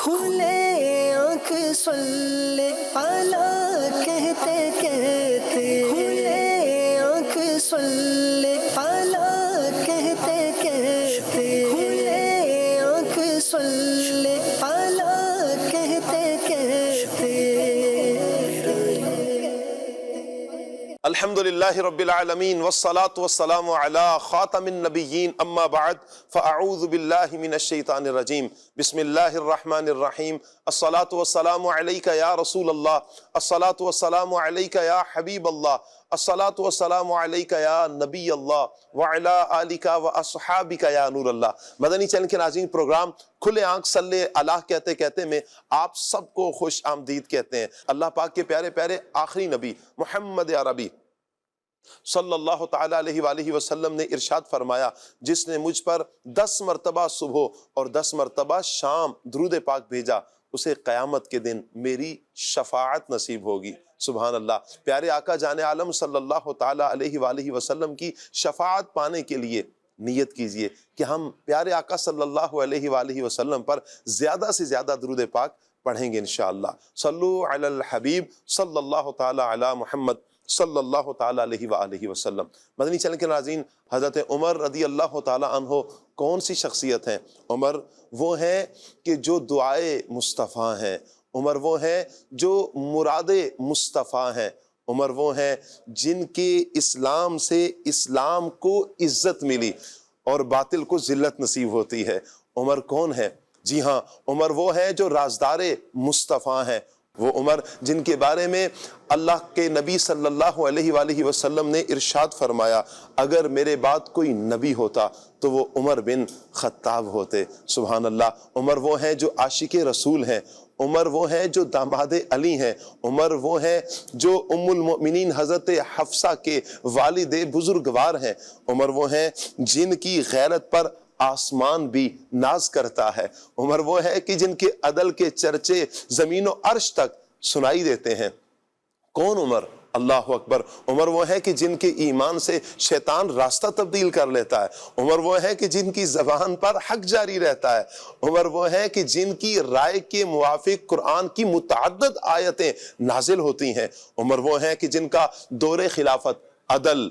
کھلے آنکھ صلی اعلیٰ کہتے کہتے، کھلے آنکھ صلی اعلیٰ کہتے کہتے، کھلے آنکھ صلی اعلیٰ کہتے کہتے۔ الحمدللہ رب العالمین والصلاة والسلام علی خاتم النبیین اما بعد فاعوذ باللہ من الشیطان الرجیم بسم اللہ الرحمن الرحیم الصلاة والسلام علیک یا رسول اللہ، الصلاة والسلام علیک یا حبیب اللہ، الصلاة والسلام علیک یا نبی اللہ وعلی آلک واصحابک یا نور اللہ۔ مدنی چینل کے ناظرین، پروگرام کھلے آنکھ صلی اللہ کہتے کہتے میں آپ سب کو خوش آمدید کہتے ہیں۔ اللہ پاک کے پیارے پیارے آخری نبی محمد عربی صلی اللہ تعالیٰ علیہ وآلہ وسلم نے ارشاد فرمایا، جس نے مجھ پر 10 مرتبہ صبح اور 10 مرتبہ شام درود پاک بھیجا، اسے قیامت کے دن میری شفاعت نصیب ہوگی۔ سبحان اللہ۔ پیارے آقا جان عالم صلی اللہ تعالیٰ علیہ وآلہ وسلم کی شفاعت پانے کے لیے نیت کیجئے کہ ہم پیارے آقا صلی اللہ علیہ وآلہ وسلم پر زیادہ سے زیادہ درود پاک پڑھیں گے انشاءاللہ۔ صلو علی الحبیب صلی اللہ تعالیٰ علی محمد صلی اللہ تعالیٰ علیہ وآلہ وسلم۔ مدنی چینل کے ناظرین، حضرت عمر رضی اللہ تعالیٰ عنہ کون سی شخصیت ہیں؟ عمر وہ ہیں کہ جو دعائے مصطفیٰ ہیں، عمر وہ ہیں جو مراد مصطفیٰ ہیں، عمر وہ ہیں جن کے اسلام سے اسلام کو عزت ملی اور باطل کو ذلت نصیب ہوتی ہے۔ عمر کون ہے؟ جی ہاں، عمر وہ ہیں جو رازدار مصطفیٰ ہیں، وہ عمر جن کے بارے میں اللہ کے نبی صلی اللہ علیہ وآلہ وسلم نے ارشاد فرمایا، اگر میرے بعد کوئی نبی ہوتا تو وہ عمر بن خطاب ہوتے۔ سبحان اللہ۔ عمر وہ ہیں جو عاشق رسول ہیں، عمر وہ ہیں جو داماد علی ہیں، عمر وہ ہیں جو ام المؤمنین حضرت حفصہ کے والد بزرگوار ہیں، عمر وہ ہیں جن کی غیرت پر آسمان بھی ناز کرتا ہے، عمر وہ ہے کہ جن کے عدل کے چرچے زمین و عرش تک سنائی دیتے ہیں۔ کون عمر؟ اللہ اکبر۔ عمر وہ ہے کہ جن کے ایمان سے شیطان راستہ تبدیل کر لیتا ہے، عمر وہ ہے کہ جن کی زبان پر حق جاری رہتا ہے، عمر وہ ہے کہ جن کی رائے کے موافق قرآن کی متعدد آیتیں نازل ہوتی ہیں، عمر وہ ہے کہ جن کا دور خلافت عدل،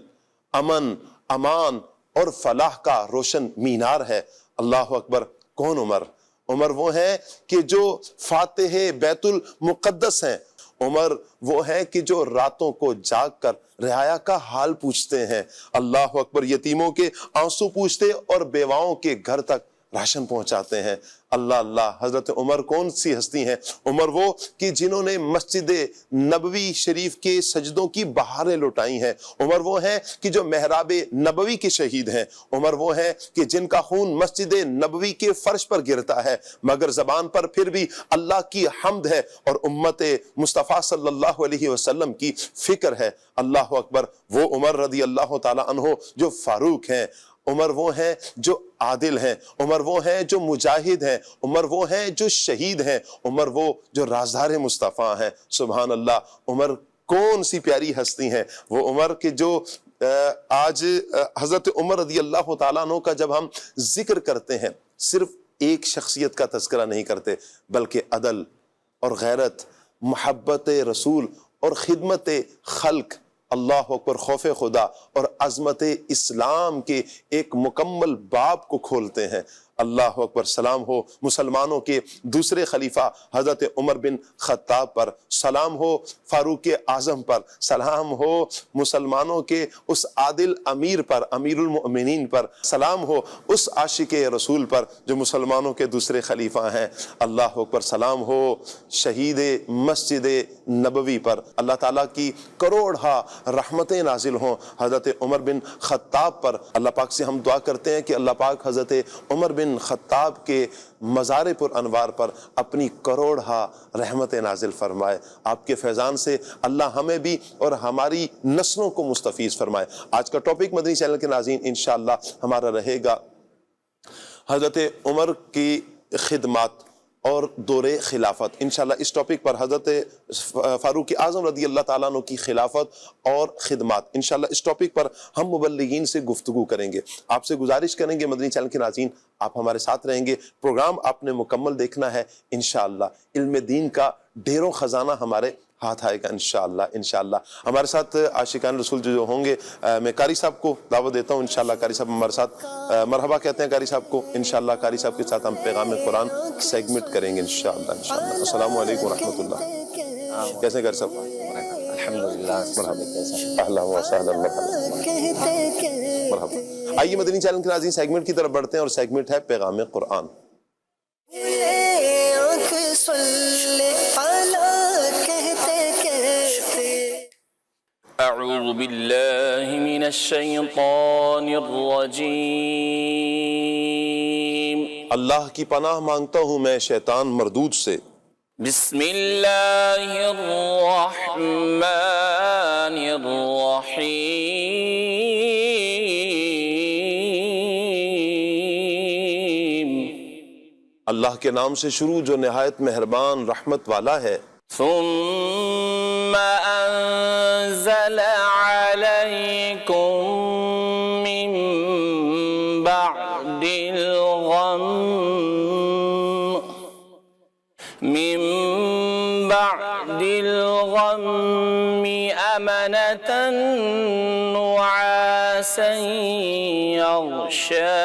امن، امان اور فلاح کا روشن مینار ہے۔ اللہ اکبر۔ کون عمر؟ عمر وہ ہیں کہ جو فاتح بیت المقدس ہیں، عمر وہ ہیں کہ جو راتوں کو جاگ کر رعایا کا حال پوچھتے ہیں۔ اللہ اکبر۔ یتیموں کے آنسو پوچھتے اور بیواؤں کے گھر تک راشن پہنچاتے ہیں۔ اللہ اللہ۔ حضرت عمر کون سی ہستی ہیں؟ عمر وہ کہ جنہوں نے مسجد نبوی شریف کے سجدوں کی بہاریں لٹائی ہیں، عمر وہ ہیں کہ جو محراب نبوی کے شہید ہیں، عمر وہ ہیں کہ جن کا خون مسجد نبوی کے فرش پر گرتا ہے مگر زبان پر پھر بھی اللہ کی حمد ہے اور امت مصطفیٰ صلی اللہ علیہ وسلم کی فکر ہے۔ اللہ اکبر۔ وہ عمر رضی اللہ تعالیٰ عنہ جو فاروق ہیں، عمر وہ ہیں جو عادل ہیں، عمر وہ ہیں جو مجاہد ہیں، عمر وہ ہیں جو شہید ہیں، عمر وہ جو رازدار مصطفیٰ ہیں۔ سبحان اللہ۔ عمر کون سی پیاری ہستی ہیں؟ وہ عمر کہ جو آج حضرت عمر رضی اللہ تعالیٰ عنہ کا جب ہم ذکر کرتے ہیں، صرف ایک شخصیت کا تذکرہ نہیں کرتے بلکہ عدل اور غیرت، محبت رسول اور خدمت خلق، اللہ اکبر، خوف خدا اور عظمت اسلام کے ایک مکمل باب کو کھولتے ہیں۔ اللہ اکبر۔ سلام ہو مسلمانوں کے دوسرے خلیفہ حضرت عمر بن خطاب پر، سلام ہو فاروق اعظم پر، سلام ہو مسلمانوں کے اس عادل امیر پر، امیر المؤمنین پر، سلام ہو اس عاشق رسول پر جو مسلمانوں کے دوسرے خلیفہ ہیں۔ اللہ اکبر۔ سلام ہو شہید مسجد نبوی پر۔ اللہ تعالیٰ کی کروڑہا رحمتیں نازل ہوں حضرت عمر بن خطاب پر۔ اللہ پاک سے ہم دعا کرتے ہیں کہ اللہ پاک حضرت عمر بن خطاب کے مزار پر انوار پر اپنی کروڑہا رحمت نازل فرمائے۔ آپ کے فیضان سے اللہ ہمیں بھی اور ہماری نسلوں کو مستفیض فرمائے۔ آج کا ٹاپک مدنی چینل کے ناظرین انشاءاللہ ہمارا رہے گا حضرت عمر کی خدمات اور دور خلافت. انشاءاللہ اس ٹاپک پر حضرت فاروق اعظم رضی اللہ تعالیٰ عنہ کی خلافت اور خدمات، انشاءاللہ اس ٹاپک پر ہم مبلغین سے گفتگو کریں گے. آپ سے گزارش کریں گے مدنی چینل کے ناظرین آپ ہمارے ساتھ رہیں گے. پروگرام آپ نے مکمل دیکھنا ہے. انشاءاللہ علم دین کا ڈھیروں خزانہ ہمارے ہاتھ آئے گا انشاءاللہ. انشاءاللہ ہمارے ساتھ عاشقان رسول جو ہوں گے، میں قاری صاحب کو دعوت دیتا ہوں. انشاءاللہ قاری صاحب ہمارے ساتھ مرحبا کہتے ہیں قاری صاحب کو. انشاءاللہ قاری صاحب کے ساتھ ہم پیغام قرآن سیگمنٹ کریں گے انشاءاللہ. انشاءاللہ السلام علیکم ورحمۃ اللہ. کیسے ہیں قاری صاحب؟ الحمدللہ. مرحبا اہلا و سہلا مرحبا. آئیے مدنی چینل کے ناظرین سیگمنٹ کی طرف بڑھتے ہیں اور سیگمنٹ ہے پیغام قرآن. اعوذ باللہ من الشیطان الرجیم. اللہ کی پناہ مانگتا ہوں میں شیطان مردود سے. بسم اللہ الرحمن الرحیم. اللہ کے نام سے شروع جو نہایت مہربان رحمت والا ہے. ثم انزل علیکم من بعد الغم امنة نعاسا يغشى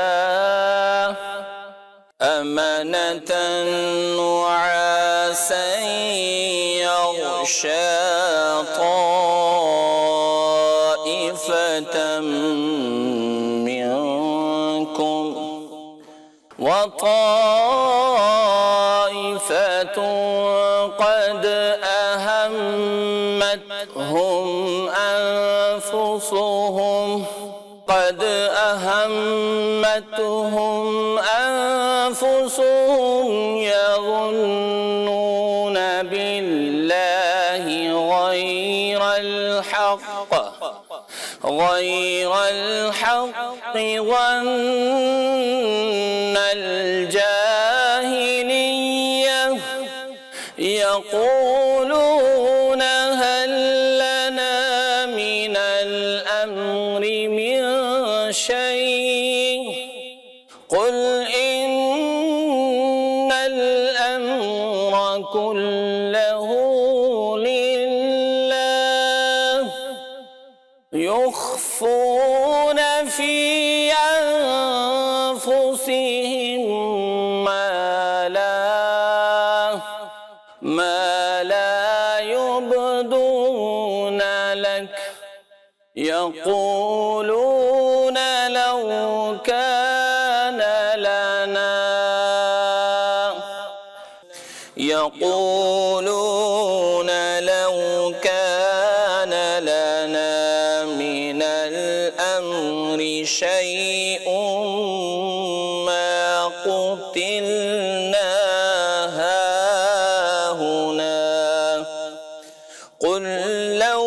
طائفة منكم وطائفة قد أهمتهم أنفسهم يظنون بالله غير الحق ظن الجاهلية يقولون هل لنا من الأمر من شيء قل إن الأمر كله لله يخفون في أنفسهم ما لا يبدون لك يقولون لو كان لنا من الأمر شيء ما قتلنا هاهنا قل لو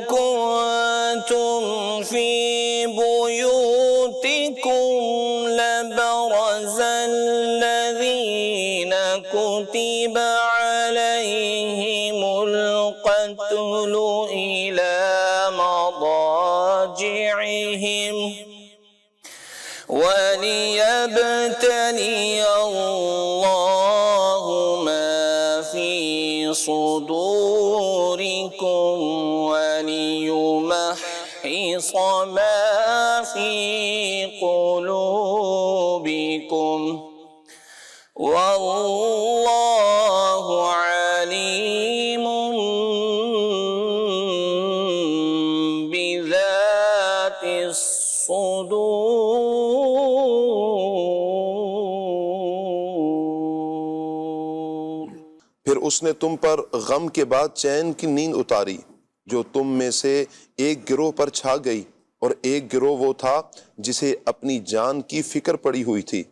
كنتم في بيوتكم لبرز الذين كتب عليهم القتل إلى مضاجعهم وليبتلي الله ما في صدوركم وليمحص ما في قلوبكم والله عليم بذات الصدور. پھر اس نے تم پر غم کے بعد چین کی نیند اتاری جو تم میں سے ایک گروہ پر چھا گئی، اور ایک گروہ وہ تھا جسے اپنی جان کی فکر پڑی ہوئی تھی.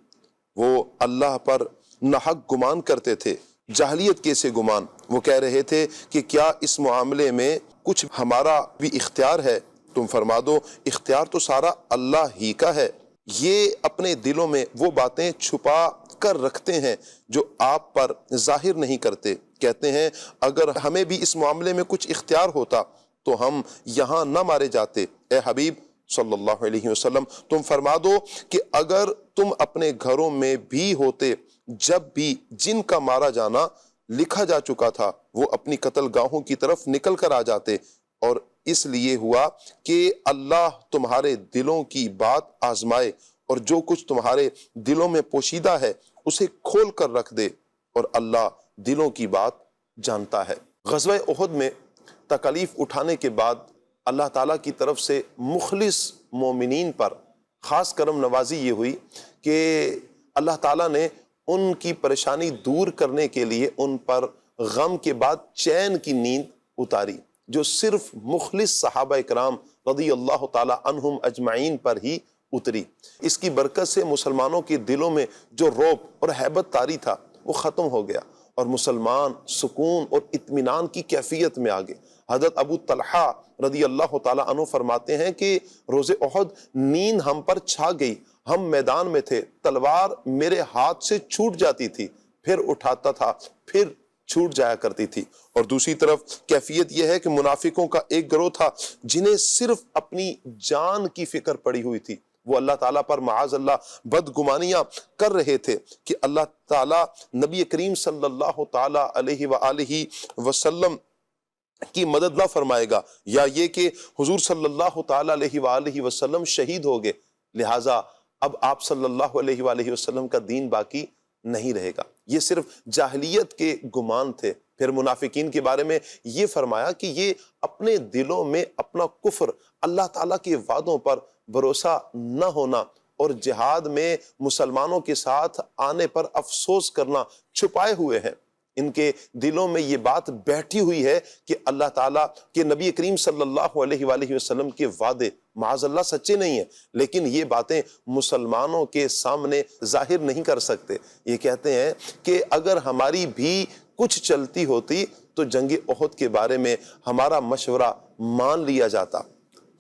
وہ اللہ پر ناحق گمان کرتے تھے، جاہلیت کے سے گمان. وہ کہہ رہے تھے کہ کیا اس معاملے میں کچھ ہمارا بھی اختیار ہے؟ تم فرما دو اختیار تو سارا اللہ ہی کا ہے. یہ اپنے دلوں میں وہ باتیں چھپا کر رکھتے ہیں جو آپ پر ظاہر نہیں کرتے۔ کہتے ہیں اگر ہمیں بھی اس معاملے میں کچھ اختیار ہوتا تو ہم یہاں نہ مارے جاتے۔ اے حبیب صلی اللہ علیہ وسلم تم فرما دو کہ اگر تم اپنے گھروں میں بھی ہوتے جب بھی جن کا مارا جانا لکھا جا چکا تھا وہ اپنی قتل گاہوں کی طرف نکل کر آ جاتے، اور اس لیے ہوا کہ اللہ تمہارے دلوں کی بات آزمائے اور جو کچھ تمہارے دلوں میں پوشیدہ ہے اسے کھول کر رکھ دے، اور اللہ دلوں کی بات جانتا ہے۔ غزوہ احد میں تکالیف اٹھانے کے بعد اللہ تعالیٰ کی طرف سے مخلص مومنین پر خاص کرم نوازی یہ ہوئی کہ اللہ تعالیٰ نے ان کی پریشانی دور کرنے کے لیے ان پر غم کے بعد چین کی نیند اتاری، جو صرف مخلص صحابہ کرام رضی اللہ تعالیٰ عنہم اجمعین پر ہی اتری۔ اس کی برکت سے مسلمانوں کے دلوں میں جو رعب اور ہیبت طاری تھا وہ ختم ہو گیا، اور مسلمان سکون اور اطمینان کی کیفیت میں آگے۔ حضرت ابو طلحہ رضی اللہ تعالیٰ عنہ فرماتے ہیں کہ روز احد نیند ہم پر چھا گئی، ہم میدان میں تھے، تلوار میرے ہاتھ سے چھوٹ جاتی تھی، پھر اٹھاتا تھا، پھر چھوٹ جایا کرتی تھی۔ اور دوسری طرف کیفیت یہ ہے کہ منافقوں کا ایک گروہ تھا جنہیں صرف اپنی جان کی فکر پڑی ہوئی تھی، وہ اللہ تعالیٰ پر معاذ اللہ بدگمانیاں کر رہے تھے کہ اللہ تعالیٰ نبی کریم صلی اللہ تعالیٰ علیہ وآلہ وسلم کی مدد نہ فرمائے گا، یا یہ کہ حضور صلی اللہ تعالیٰ علیہ وآلہ وسلم شہید ہو گئے، لہٰذا اب آپ صلی اللہ علیہ وآلہ وسلم کا دین باقی نہیں رہے گا۔ یہ صرف جاہلیت کے گمان تھے۔ پھر منافقین کے بارے میں یہ فرمایا کہ یہ اپنے دلوں میں اپنا کفر، اللہ تعالیٰ کے وعدوں پر بھروسہ نہ ہونا اور جہاد میں مسلمانوں کے ساتھ آنے پر افسوس کرنا چھپائے ہوئے ہیں۔ ان کے دلوں میں یہ بات بیٹھی ہوئی ہے کہ اللہ تعالیٰ کے نبی کریم صلی اللہ علیہ وآلہ وسلم کے وعدے معاذ اللہ سچے نہیں ہیں، لیکن یہ باتیں مسلمانوں کے سامنے ظاہر نہیں کر سکتے۔ یہ کہتے ہیں کہ اگر ہماری بھی کچھ چلتی ہوتی تو جنگ احد کے بارے میں ہمارا مشورہ مان لیا جاتا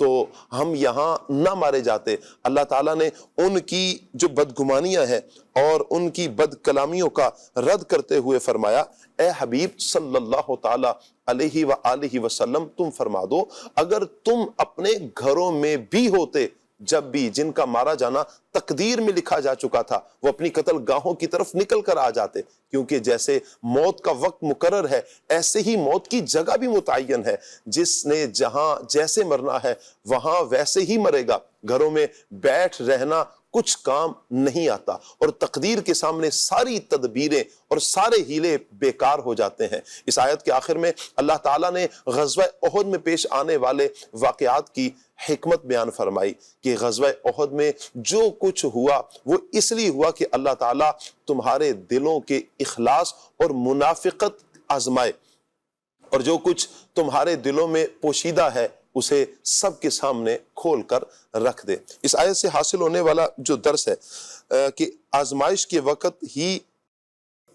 تو ہم یہاں نہ مارے جاتے۔ اللہ تعالیٰ نے ان کی جو بدگمانیاں ہیں اور ان کی بد کلامیوں کا رد کرتے ہوئے فرمایا، اے حبیب صلی اللہ تعالیٰ علیہ وآلہ وسلم تم فرما دو اگر تم اپنے گھروں میں بھی ہوتے جب بھی جن کا مارا جانا تقدیر میں لکھا جا چکا تھا وہ اپنی قتل گاہوں کی طرف نکل کر آ جاتے، کیونکہ جیسے موت کا وقت مقرر ہے ایسے ہی موت کی جگہ بھی متعین ہے، جس نے جہاں جیسے مرنا ہے وہاں ویسے ہی مرے گا۔ گھروں میں بیٹھ رہنا کچھ کام نہیں آتا، اور تقدیر کے سامنے ساری تدبیریں اور سارے ہیلے بیکار ہو جاتے ہیں۔ اس آیت کے آخر میں اللہ تعالیٰ نے غزوہ احد میں پیش آنے والے واقعات کی حکمت بیان فرمائی کہ غزوہ احد میں جو کچھ ہوا وہ اس لیے ہوا کہ اللہ تعالیٰ تمہارے دلوں کے اخلاص اور منافقت آزمائے، اور جو کچھ تمہارے دلوں میں پوشیدہ ہے اسے سب کے سامنے کھول کر رکھ دے۔ اس آیت سے حاصل ہونے والا جو درس ہے کہ آزمائش کے وقت ہی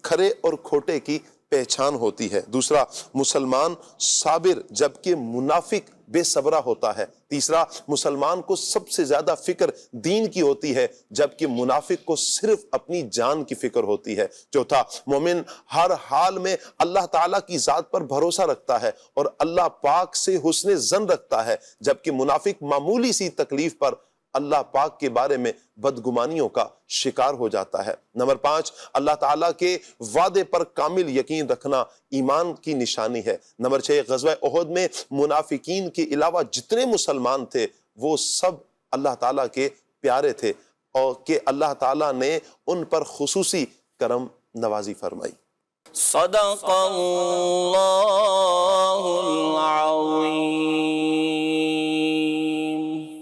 کھرے اور کھوٹے کی پہچان ہوتی ہے۔ دوسرا، مسلمان صابر جبکہ منافق بے صبرہ ہوتا ہے۔ تیسرا، مسلمان کو سب سے زیادہ فکر دین کی ہوتی ہے جبکہ منافق کو صرف اپنی جان کی فکر ہوتی ہے۔ چوتھا، مومن ہر حال میں اللہ تعالیٰ کی ذات پر بھروسہ رکھتا ہے اور اللہ پاک سے حسن ظن رکھتا ہے، جبکہ منافق معمولی سی تکلیف پر اللہ پاک کے بارے میں بدگمانیوں کا شکار ہو جاتا ہے۔ نمبر 5، اللہ تعالیٰ کے وعدے پر کامل یقین رکھنا ایمان کی نشانی ہے۔ نمبر 6، غزوہ احد میں منافقین کے علاوہ جتنے مسلمان تھے وہ سب اللہ تعالیٰ کے پیارے تھے، اور کہ اللہ تعالیٰ نے ان پر خصوصی کرم نوازی فرمائی۔ صدق اللہ العظیم۔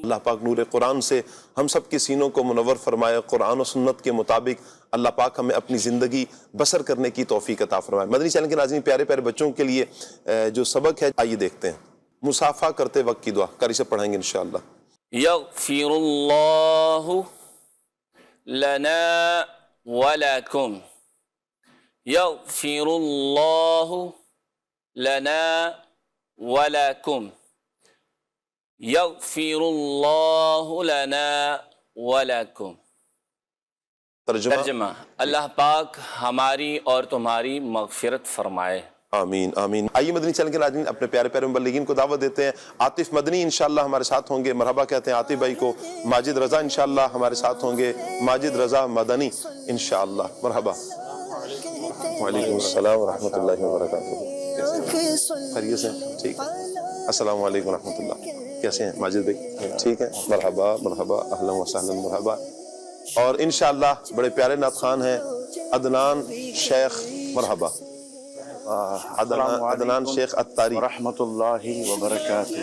اللہ پاک نور قرآن سے ہم سب کے سینوں کو منور فرمائے، قرآن و سنت کے مطابق اللہ پاک ہمیں اپنی زندگی بسر کرنے کی توفیق عطا فرمائے۔ مدنی چینل کے ناظرین، پیارے پیارے بچوں کے لیے جو سبق ہے آئیے دیکھتے ہیں۔ مصافحہ کرتے وقت کی دعا قاری سے پڑھیں گے انشاءاللہ۔ یغفر اللہ لنا ولکم، یغفر اللہ لنا ولکم، یغفر اللہ لنا ولکم۔ ترجمہ، اللہ پاک ہماری اور تمہاری مغفرت فرمائے۔ آمین آمین۔ آئیے مدنی چینل کے ناظرین اپنے پیارے پیارے مبلغین کو دعوت دیتے ہیں۔ عاطف مدنی انشاءاللہ ہمارے ساتھ ہوں گے، مرحبا کہتے ہیں عاطف بھائی کو۔ ماجد رضا انشاءاللہ ہمارے ساتھ ہوں گے، ماجد رضا مدنی انشاءاللہ، مرحبا۔ وعلیکم السلام ورحمۃ اللہ وبرکاتہ۔ خیریت سے؟ ٹھیک ہے، السلام علیکم ورحمۃ اللہ۔ کیسے ہیں ماجد بھائی؟ ٹھیک ہے، مرحبا مرحبا، اہلا وسہلا، مرحبا۔ اور انشاءاللہ بڑے پیارے نعت خوان ہیں، عدنان شیخ، مرحبا، عدنان شیخ اتاری ورحمۃ اللہ وبرکاتہ۔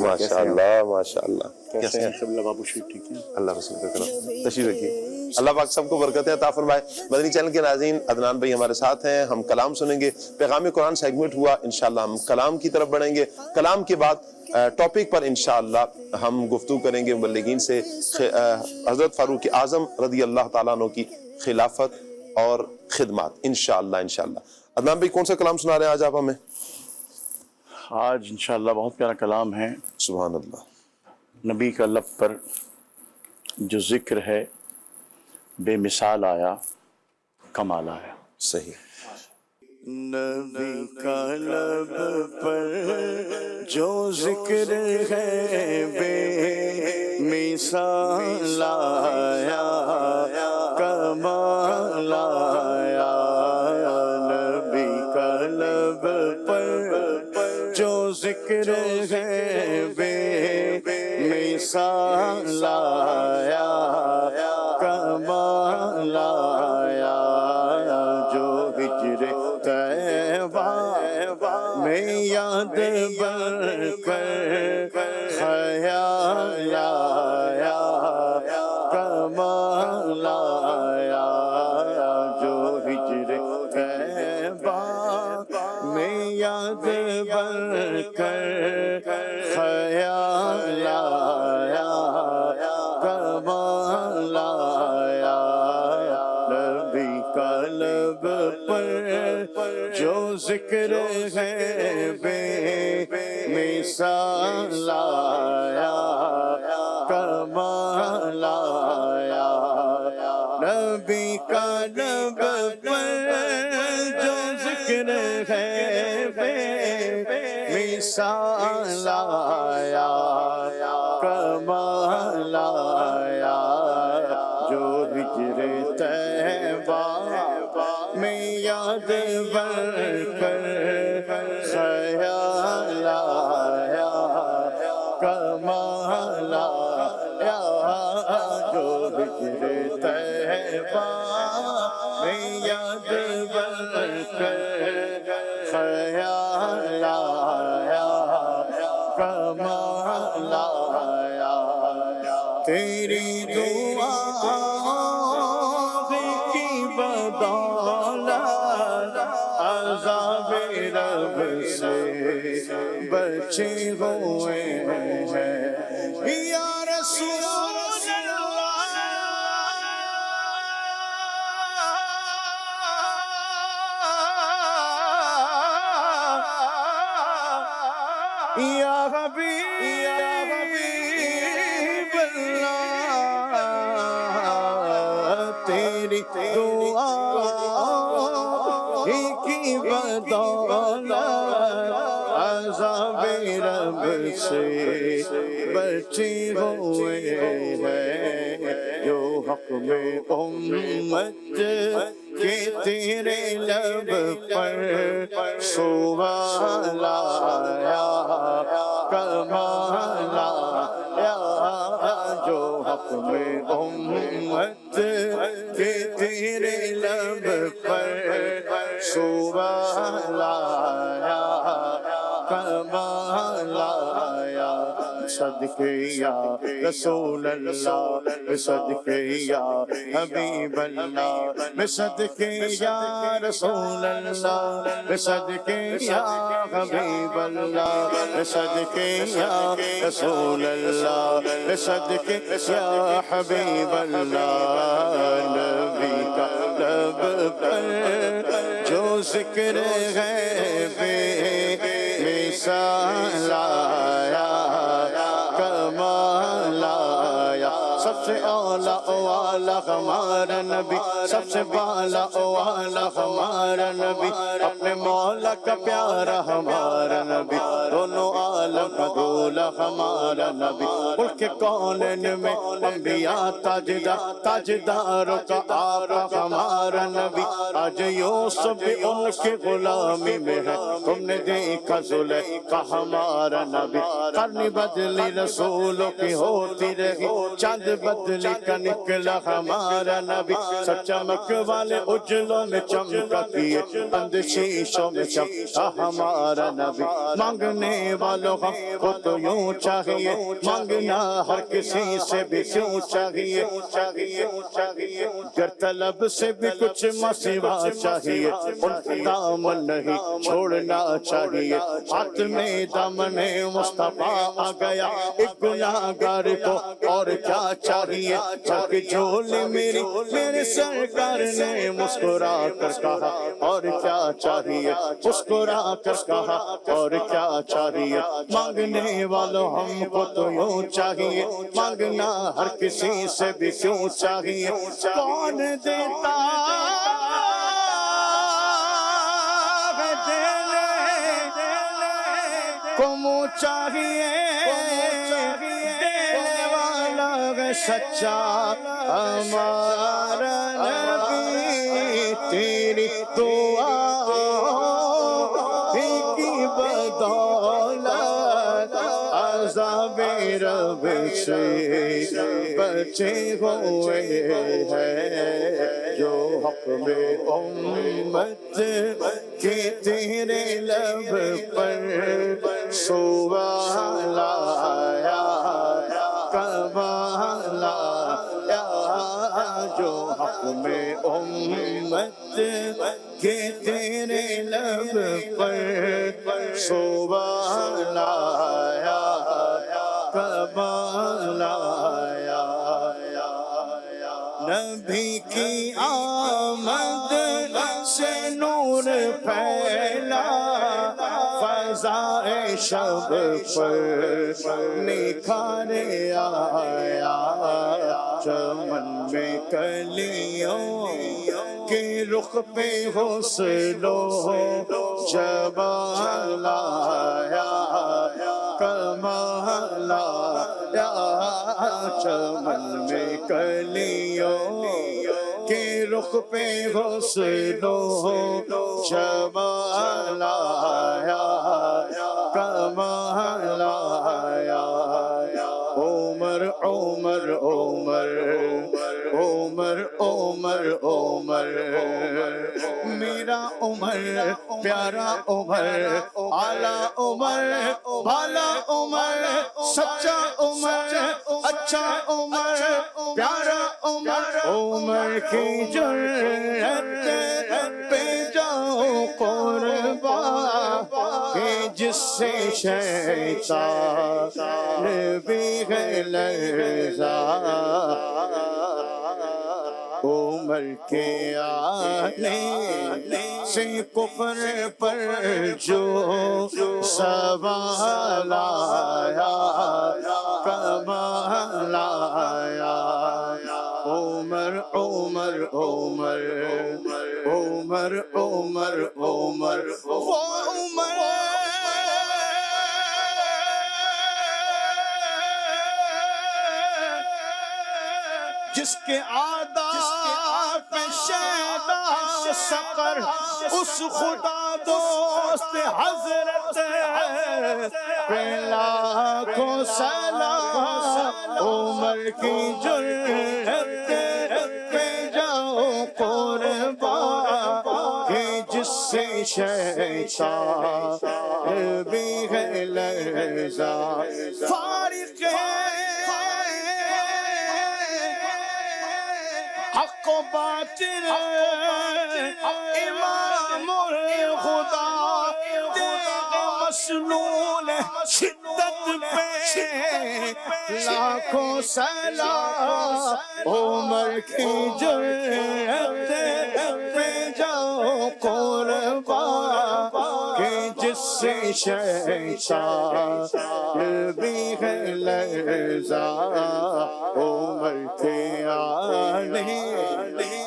ماشاءاللہ ماشاءاللہ۔ کیسے ہیں سب لوگ؟ ٹھیک ہیں، اللہ رسول کا کرم، تشریف رکھیے۔ اللہ پاک سب کو برکتیں عطا فرمائے۔ مدنی چینل کے ناظرین عدنان بھائی ہمارے ساتھ ہیں، ہم کلام سنیں گے، پیغام قرآن سیگمنٹ ہوا، انشاءاللہ ہم کلام کی طرف بڑھیں گے۔ کلام کے بعد ٹاپک پر انشاءاللہ ہم گفتگو کریں گے مبلغین سے، حضرت فاروق اعظم رضی اللہ تعالیٰ عنہ کی خلافت اور خدمات، انشاءاللہ انشاءاللہ۔ عدنان بھائی کون سا کلام سنا رہے ہیں آج آپ ہمیں؟ آج انشاءاللہ بہت پیارا کلام ہے، سبحان اللہ۔ نبی کا لب پر جو ذکر ہے، بے مثال آیا، کمال آیا۔ صحیح۔ نبی کا لب پر جو ذکر ہے، بے مثال آیا، کمال آیا۔ نبی کا لب پر جو ذکر ہے، بے مثال آیا، کمال آیا۔ جو ہجر طیبہ میں یاد بر کر خیال آیا، کمال آیا۔ جو ہجر طیبہ میں یاد بر کر خیال آیا، کمال آیا۔ نبی کا لب پر جو ذکر ہے، بے مثال آیا، کمال آیا۔ نبی کا لب پر جو ذکر ہے، بے مثال آیا، کمال آیا۔ جو ہجر طیبہ میں یاد بر کر خیال آیا، کمال آیا۔ جو ہجر طیبہ میں یاد بر کر خیال آیا، کمال آیا۔ تیری دعا کی بدولت عذاب رب سے بچے ہوئے ہیں، یا رسول یا حبیب اللہ، تیری دعا کی بدولت عذاب رب سے بچے ہوئے ہیں، جو حق میں امت کہ تیرے لب پر سوال آیا، کمال آیا۔ جو حق میں امت کہ تیرے لب پر سوال آیا، کمال آیا۔ صدقے یا رسول اللہ، صدقے یا حبیب اللہ، میں صدقے یا رسول اللہ، صدقے یا حبیب اللہ، صدقے یا رسول اللہ، صدقے یا حبیب اللہ۔ نبی کا لب پر جو ذکر ہے، بے مثال آیا، کمال آیا۔ سب سے اعلیٰ والا ہمارا نبی، سب سے بالا والا ہمارا نبی، اپنے مولا کا پیارا ہمارا نبی، دونوں عالم کا دولا ہمارا نبی، ملک کونین میں انبیاء تاجداروں کا آقا ہمارا نبی، آج یوسف بھی ان کی غلامی میں ہے، تم نے دیکھا زلیخا ہمارا نبی، قرن بدلی رسولوں کی ہوتی رہی، چاند بدلی کا نکلا ہمارا نبی، سب چمک والے اجلوں میں چمکا کیے، بند شیشوں میں چمکا ہمارا نبی، مانگنے والوں ہم کو تو یوں چاہیے، مانگنا ہر کسی سے بھی کیوں چاہیے، گر طلب سے بھی کچھ مسوا چاہیے، ان کا دامن نہیں چھوڑنا چاہیے، ہاتھ میں دامن مصطفیٰ آ گیا، ایک گناہگار کو اور کیا چاہیے، چاکہ جھولی میرے سرکار نے مسکرا کر کہا اور کیا چاہیے، مسکرا کر کہا اور کیا چاہیے، مانگنے والوں ہم کو تو یوں چاہیے، مانگنا ہر کسی سے بھی کیوں چاہیے، کون دیتا ہے دینے کو منہ چاہیے، دینے والا ہے سچا ہمارا نبی، تیری دعا کی بدولت عذاب رب سے بچے ہوئے ہیں، جو حق میں امت کے تیرے لب پر سوال آیا، کمال آیا، جو حق میں امت کے تیرے لب پر سوال آیا، کمال آیا، نبی کی آمد سے نور پھیلا، فضائے شب پر نکھار آیا، چمن میں کلیوں کے رخ پہ حسن و جمال آیا، کمال آیا، چمن میں کلیوں کے رخ پہ حسن و جمال آیا، کمال آیا، عمر عمر عمر عمر عمر عمر میرا عمر پیارا عمر، اعلیٰ عمر، بالا عمر، سچا عمر، اچھا عمر، پیارا عمر، عمر کی جرأت پہ جاؤ قربان، کہ جس سے شیطان بھی ہے لرزا، عمر کے آنے سے کفر پر جو سوال آیا، کمال آیا، عمر عمر عمر عمر عمر عمر، وہ عمر جس کے آداب پہ شیدا سقر، اس خدا دوست حضرت پہ لاکھوں سلام، عمر کی جرأت پہ جاؤ قربان، کہ جس سے شیطان بھی ہے لرزا، فارغ حق و باطل امام الخدا، تیغ مسلول شدت پہ لاکھوں سلام، عمر کی جرأت پہ جاؤ قربان، کہ جس سے شیطان بھی ہے لرزا، عمر کے آنے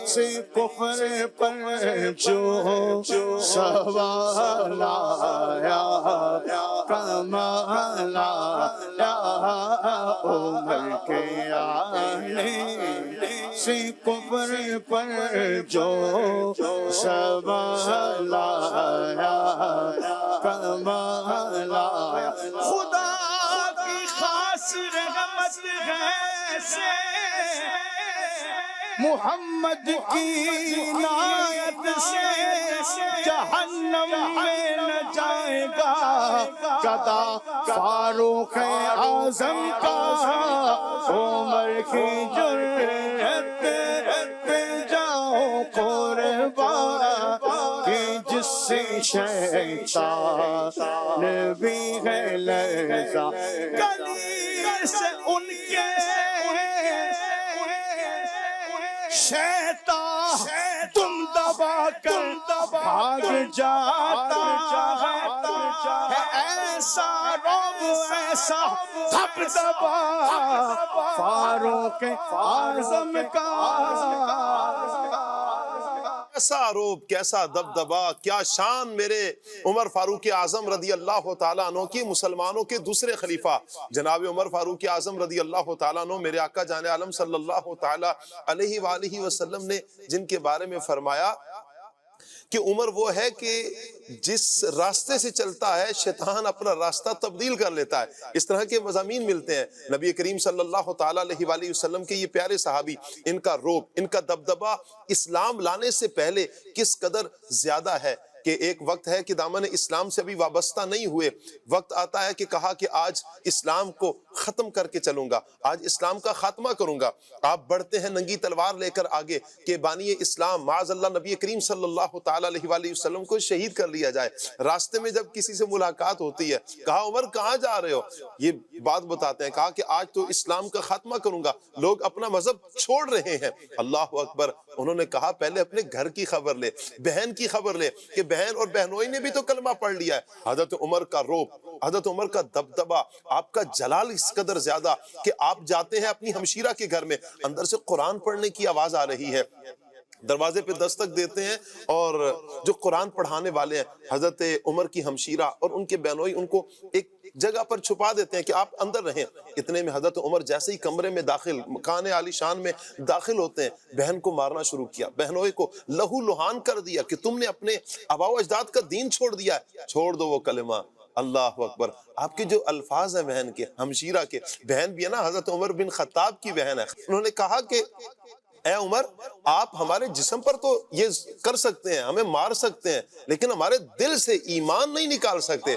سے کفر پر جو سوال آیا، کمال آیا، عمر کے آنے سے کفر پر جو سوال آیا، کمال آیا۔ خدا کی خاص رحمت ہے سے محمد کی عنایت سے جہنم میں نہ جائے گا گدا فاروق اعظم کا، عمر کی جرأت پہ جاؤ قربان، کہ جس سے شیطان بھی ہے لرزا۔ گلی سے ان کے شیطان تم دبا کر بھاگ جاتا ہے، ایسا رعب ایسا دبدبا فاروق اعظم کا۔ کیسا روب، کیسا دبدبا، کیا شان میرے عمر فاروق اعظم رضی اللہ تعالیٰ عنہ کی، مسلمانوں کے دوسرے خلیفہ جناب عمر فاروق اعظم رضی اللہ تعالیٰ عنہ، میرے آقا جان عالم صلی اللہ تعالیٰ علیہ وآلہ وسلم نے جن کے بارے میں فرمایا کہ عمر وہ ہے کہ جس راستے سے چلتا ہے شیطان اپنا راستہ تبدیل کر لیتا ہے۔ اس طرح کے مضامین ملتے ہیں نبی کریم صلی اللہ تعالیٰ علیہ وآلہ وسلم کے یہ پیارے صحابی، ان کا روب، ان کا دبدبا اسلام لانے سے پہلے کس قدر زیادہ ہے کہ ایک وقت ہے کہ دامن اسلام سے ابھی وابستہ نہیں ہوئے، وقت آتا ہے کہ کہا کہ آج اسلام کو ختم کر کے چلوں گا، آج اسلام کا خاتمہ کروں گا۔ آپ بڑھتے ہیں ننگی تلوار لے کر آگے کہ بانی اسلام معاذ اللہ نبی کریم صلی اللہ تعالیٰ علیہ وآلہ وسلم کو شہید کر لیا جائے۔ راستے میں جب کسی سے ملاقات ہوتی ہے، کہا عمر کہاں جا رہے ہو؟ یہ بات بتاتے ہیں، کہا کہ آج تو اسلام کا خاتمہ کروں گا، لوگ اپنا مذہب چھوڑ رہے ہیں۔ اللہ اکبر۔ انہوں نے کہا پہلے اپنے گھر کی خبر لے، بہن کی خبر لے کہ بہن اور بہنوئی نے بھی تو کلمہ پڑھ لیا ہے۔ حضرت عمر کا روب، حضرت عمر کا دبدبا، آپ کا جلال اس قدر زیادہ کہ آپ جاتے ہیں اپنی ہمشیرہ کے گھر میں، اندر سے قرآن پڑھنے کی آواز آ رہی ہے، دروازے پہ دستک دیتے ہیں اور جو قرآن پڑھانے والے ہیں حضرت عمر کی ہمشیرہ اور ان کے بہنوئی ان کو ایک جگہ پر چھپا دیتے ہیں کہ آپ اندر رہیں۔ اتنے میں حضرت عمر جیسے ہی کمرے میں داخل، مکان عالی شان میں داخل ہوتے ہیں، بہن کو مارنا شروع کیا، بہنوئی کو لہو لہان کر دیا کہ تم نے اپنے آباء و اجداد کا دین چھوڑ دیا ہے، چھوڑ دو وہ کلمہ۔ اللہ اکبر۔ آپ کے جو الفاظ ہیں بہن کے، ہمشیرہ کے، بہن بھی ہے نا حضرت عمر بن خطاب کی بہن ہے، انہوں نے کہا کہ اے عمر، آپ ہمارے جسم پر تو یہ کر سکتے ہیں، ہمیں مار سکتے ہیں، لیکن ہمارے دل سے ایمان نہیں نکال سکتے۔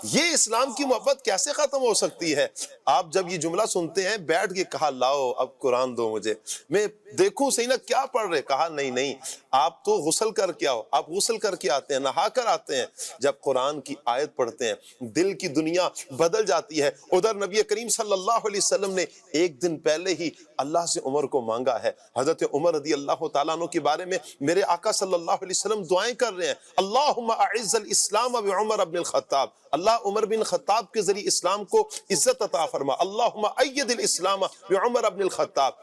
یہ اسلام کی محبت کیسے ختم ہو سکتی ہے؟ آپ جب یہ جملہ سنتے ہیں بیٹھ کے کہا لاؤ اب قرآن دو مجھے، میں دیکھوں صحیح نا کیا پڑھ رہے۔ کہا نہیں نہیں، آپ تو غسل کر کے آؤ۔ آپ غسل کر کے آتے ہیں، نہا کر آتے ہیں، جب قرآن کی آیت پڑھتے ہیں دل کی دنیا بدل جاتی ہے۔ ادھر نبی کریم صلی اللہ علیہ وسلم نے ایک دن پہلے ہی اللہ سے عمر کو مانگا ہے۔ حضرت عمر رضی اللہ تعالیٰ عنہ کے بارے میں میرے آقا صلی اللہ علیہ وسلم دعائیں کر رہے ہیں، اللہم اعز الاسلام بعمر بن الخطاب، اللہ عمر بن خطاب کے ذریعے اسلام کو عزت عطا فرما، اللہم اید الاسلام بعمر بن الخطاب،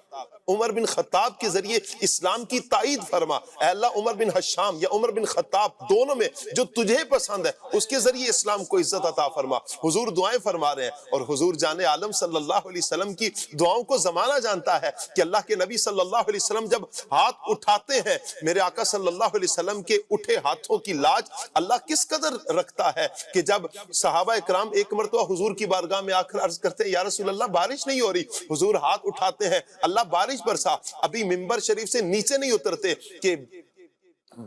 عمر بن خطاب کے ذریعے اسلام کی تائید فرما، اے اللہ عمر بن حشام یا عمر بن خطاب دونوں میں جو تجھے پسند ہے اس کے ذریعے اسلام کو عزت عطا فرما۔ حضور دعائیں فرما رہے ہیں اور حضور جان عالم صلی اللہ علیہ وسلم کی دعاؤں کو زمانہ جانتا ہے کہ اللہ کے نبی صلی اللہ علیہ وسلم جب ہاتھ اٹھاتے ہیں، میرے آقا صلی اللہ علیہ وسلم کے اٹھے ہاتھوں کی لاج اللہ کس قدر رکھتا ہے کہ جب صحابہ اکرام ایک مرتبہ حضور کی بارگاہ میں آ کر عرض کرتے ہیں یا رسول اللہ بارش نہیں ہو رہی، حضور ہاتھ اٹھاتے ہیں اللہ بارش برسا، ابھی منبر شریف سے نیچے نہیں اترتے کہ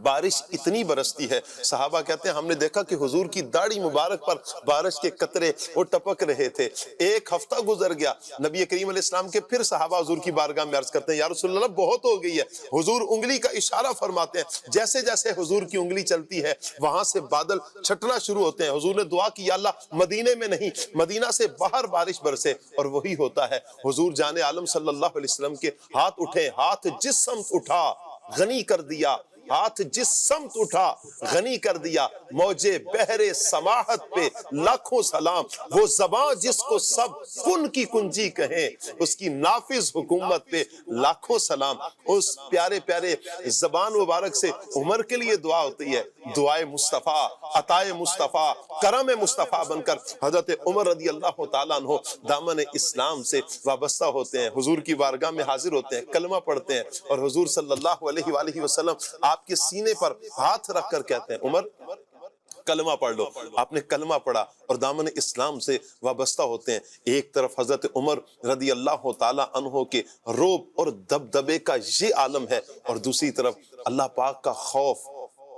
بارش اتنی برستی ہے۔ صحابہ کہتے ہیں ہم نے دیکھا کہ حضور کی داڑھی مبارک پر بارش کے قطرے وہ ٹپک رہے تھے۔ ایک ہفتہ گزر گیا، نبی کریم علیہ السلام کے پھر صحابہ حضور کی بارگاہ میں عرض کرتے ہیں یا رسول اللہ بہت ہو گئی ہے۔ حضور انگلی کا اشارہ فرماتے ہیں، جیسے جیسے حضور کی انگلی چلتی ہے وہاں سے بادل چھٹنا شروع ہوتے ہیں۔ حضور نے دعا کی یا اللہ مدینے میں نہیں، مدینہ سے باہر بارش برسے، اور وہی ہوتا ہے۔ حضور جان عالم صلی اللہ علیہ وسلم کے ہاتھ اٹھے، ہاتھ جس سمت اٹھا غنی کر دیا، ہاتھ جس سمت اٹھا غنی کر دیا موجے بحر سماحت پہ لاکھوں سلام، وہ زبان جس کو سب کن کی کنجی کہیں اس کی نافذ حکومت پہ لاکھوں سلام۔ اس پیارے پیارے زبان مبارک سے عمر کے لیے دعا ہوتی ہے، دعائے مصطفیٰ، عطائے مصطفیٰ، کرم مصطفیٰ بن کر حضرت عمر رضی اللہ تعالیٰ عنہ دامن اسلام سے وابستہ ہوتے ہیں، حضور کی بارگاہ میں حاضر ہوتے ہیں، کلمہ پڑھتے ہیں، اور حضور صلی اللہ علیہ وآلہ وسلم آپ کے سینے پر ہاتھ رکھ کر کہتے ہیں عمر کلمہ پڑھ لو۔ آپ نے کلمہ پڑھا اور دامن اسلام سے وابستہ ہوتے ہیں۔ ایک طرف حضرت عمر رضی اللہ تعالیٰ عنہ کے روب اور دبدبے کا یہ عالم ہے، اور دوسری طرف اللہ پاک کا خوف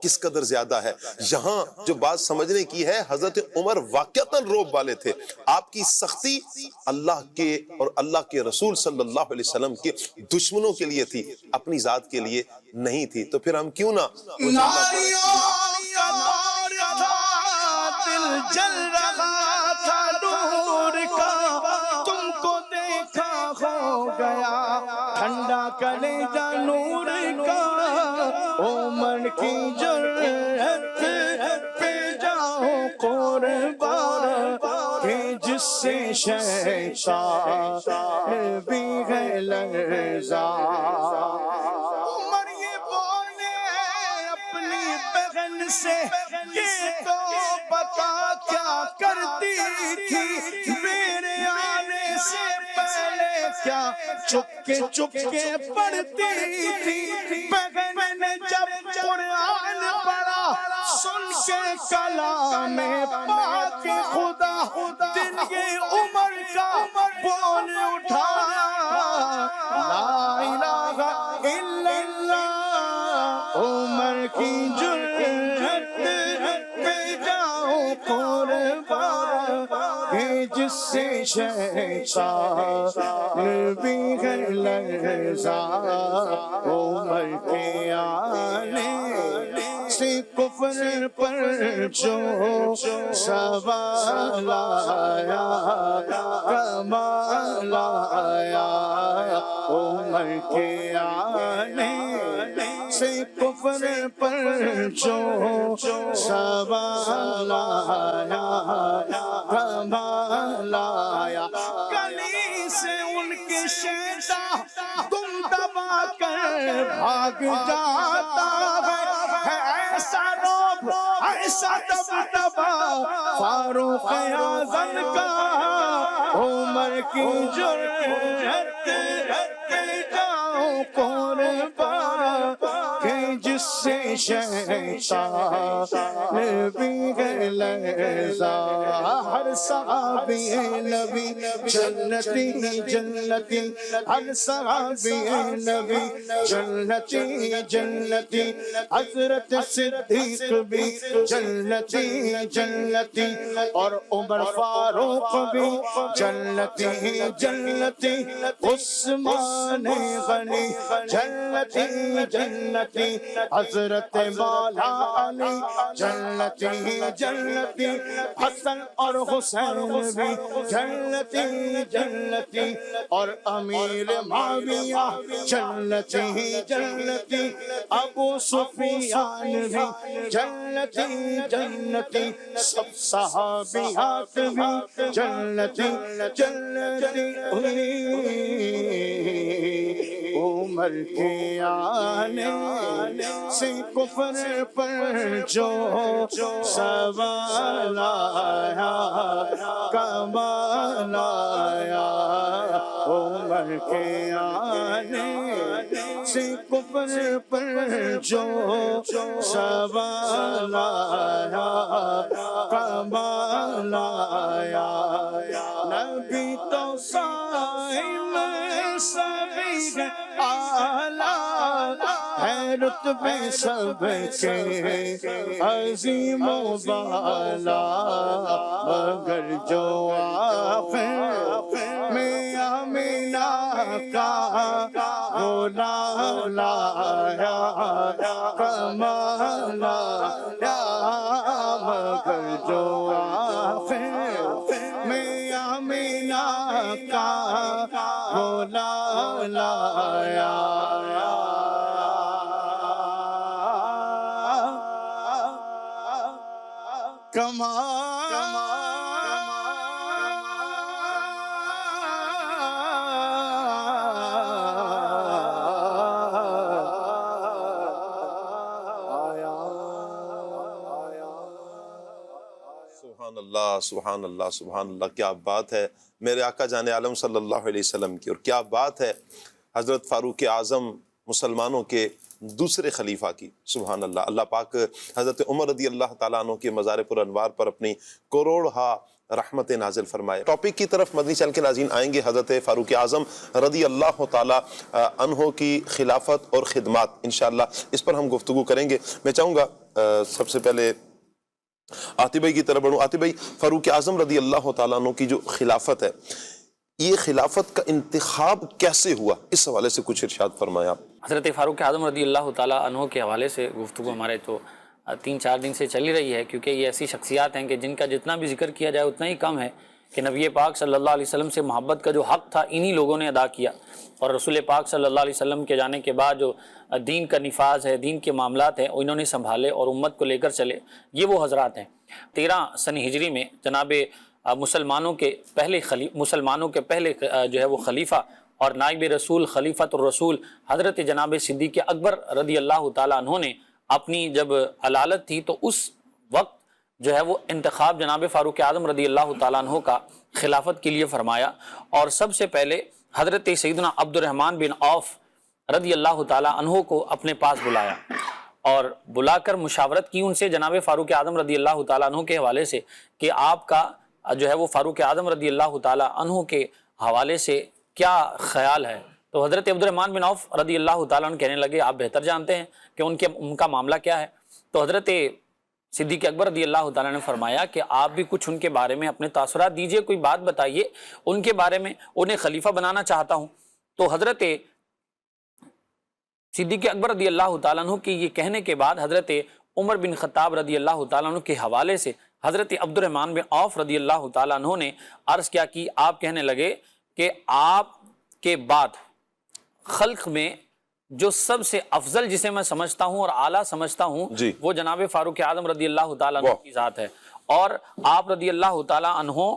کس قدر زیادہ ہے۔ یہاں جو بات سمجھنے کی ہے، حضرت عمر واقعتاً روب والے تھے، آپ کی سختی اللہ کے اور اللہ کے رسول صلی اللہ علیہ وسلم کے دشمنوں کے لیے تھی، اپنی ذات کے لیے نہیں تھی۔ تو پھر ہم کیوں نہ دل جل رہا تھا نور کا، تم کو دیکھا ہو گیا ٹھنڈا کلیجہ نور کا، عمر کی جرأت پہ جاؤ قربان کہ جس سے شیطان بھی ہے لرزا۔ عمر یہ بولے اپنی بہن سے، یہ تو بتا کیا کرتی تھی میرے آنے سے پہلے، کیا چپ کے پڑھتی تھی؟ بہن نے جب قرآن پڑھا سن کے کلام پاک خدا، دل یہ عمر کا بول اٹھا لا الہ الا اللہ، عمر کی جرأت پہ جاؤ قربان کہ جس سے شیطان بھی ہے لرزا۔ عمر کے آنے سے کفر پر جو سوال آیا کمال آیا، عمر کے آنے سے کفر پر جو سوال آیا کمال آیا، گلی سے ان کے شیطان تم دبا کر بھاگ جاتا ہے، ایسا روب ایسا دبدبا فاروق اعظم کا، عمر کی جرأت پہ جاؤ قربان کہ جس سے شیطان بھی ہے لرزا۔ ہر صحابی نبی جنتی جنتی، ہر صحابی نبی جنتی جنتی، حضرت صدیق بھی جنتی جنتی، اور عمر فاروق بھی جنتی جنتی، عثمان غنی جنتی جنتی، حضرت مولا علی جنتی جنتی، حسن اور حسین بھی جنتی جنتی، اور امیر معاویہ جنتی جنتی، ابو سفیان بھی جنتی جنتی، سب صحابیات بھی جنتی جنتی۔ عمر کے آنے سے کفر پر جو سوال آیا کمال آیا، عمر کے آنے سے کفر پر جو سوال آیا کمال آیا، نبی تو صاحب سبھی اعلیٰ ہے، رتبے سب کے عظیم و بالا، مگر جو آخر میں آمینہ کا غلام لایا کمال آیا، مگر جو آخر میں آمینہ کا غلام لایا۔ سبحان اللہ سبحان اللہ سبحان اللہ، کیا بات ہے میرے آقا جان عالم صلی اللہ علیہ وسلم کی، اور کیا بات ہے حضرت فاروق اعظم مسلمانوں کے دوسرے خلیفہ کی۔ سبحان اللہ۔ اللہ پاک حضرت عمر رضی اللہ تعالیٰ عنہ کے مزار پر انوار پر اپنی کروڑہا رحمت نازل فرمائے۔ ٹاپک کی طرف مدنی چینل کے ناظرین آئیں گے، حضرت فاروق اعظم رضی اللہ تعالیٰ عنہ کی خلافت اور خدمات، انشاءاللہ اس پر ہم گفتگو کریں گے۔ میں چاہوں گا سب سے پہلے آتی بھائی کی طرف بڑھوں۔ آتی بھائی، فاروق اعظم رضی اللہ تعالیٰ عنہ کی جو خلافت ہے، یہ خلافت کا انتخاب کیسے ہوا، اس حوالے سے کچھ ارشاد فرمایا آپ۔ حضرت فاروق اعظم رضی اللہ تعالیٰ عنہ کے حوالے سے گفتگو ہمارے تو 3-4 دن سے چلی رہی ہے، کیونکہ یہ ایسی شخصیات ہیں کہ جن کا جتنا بھی ذکر کیا جائے اتنا ہی کم ہے، کہ نبی پاک صلی اللہ علیہ وسلم سے محبت کا جو حق تھا انہی لوگوں نے ادا کیا، اور رسول پاک صلی اللہ علیہ وسلم کے جانے کے بعد جو دین کا نفاذ ہے، دین کے معاملات ہیں، انہوں نے سنبھالے اور امت کو لے کر چلے، یہ وہ حضرات ہیں۔ 13 سن ہجری میں جناب مسلمانوں کے پہلے جو ہے وہ خلیفہ اور نائب رسول خلیفۃ الرسول حضرت جناب صدیق اکبر رضی اللہ تعالیٰ عنہ نے اپنی جب علالت تھی تو اس وقت جو ہے وہ انتخاب جناب فاروق اعظم رضی اللہ تعالیٰ عنہ کا خلافت کے لیے فرمایا، اور سب سے پہلے حضرت سیدنا عبد الرحمن بن عوف رضی اللہ تعالیٰ عنہ کو اپنے پاس بلایا اور بلا کر مشاورت کی ان سے جناب فاروق اعظم رضی اللہ تعالیٰ عنہ کے حوالے سے کہ آپ کا جو ہے وہ فاروق اعظم رضی اللہ تعالیٰ عنہ کے حوالے سے کیا خیال ہے۔ تو حضرت عبد الرحمن بن عوف رضی اللہ تعالیٰ عنہ کہنے لگے آپ بہتر جانتے ہیں کہ ان کا معاملہ کیا ہے۔ تو حضرت صدیق اکبر رضی اللہ تعالیٰ نے فرمایا کہ آپ بھی کچھ ان کے بارے میں اپنے تاثرات دیجئے، کوئی بات بتائیے ان کے بارے میں، انہیں خلیفہ بنانا چاہتا ہوں۔ تو حضرت صدیق اکبر رضی اللہ تعالیٰ عنہ کی یہ کہنے کے بعد حضرت عمر بن خطاب رضی اللہ تعالیٰ عنہ کے حوالے سے حضرت عبد الرحمن بن عوف رضی اللہ تعالیٰ عنہ نے عرض کیا کہ آپ کہنے لگے کہ آپ کے بعد خلق میں جو سب سے افضل جسے میں سمجھتا ہوں اور اعلیٰ سمجھتا ہوں وہ جناب فاروق اعظم رضی اللہ تعالیٰ عنہ کی ذات ہے، اور آپ رضی اللہ تعالیٰ عنہ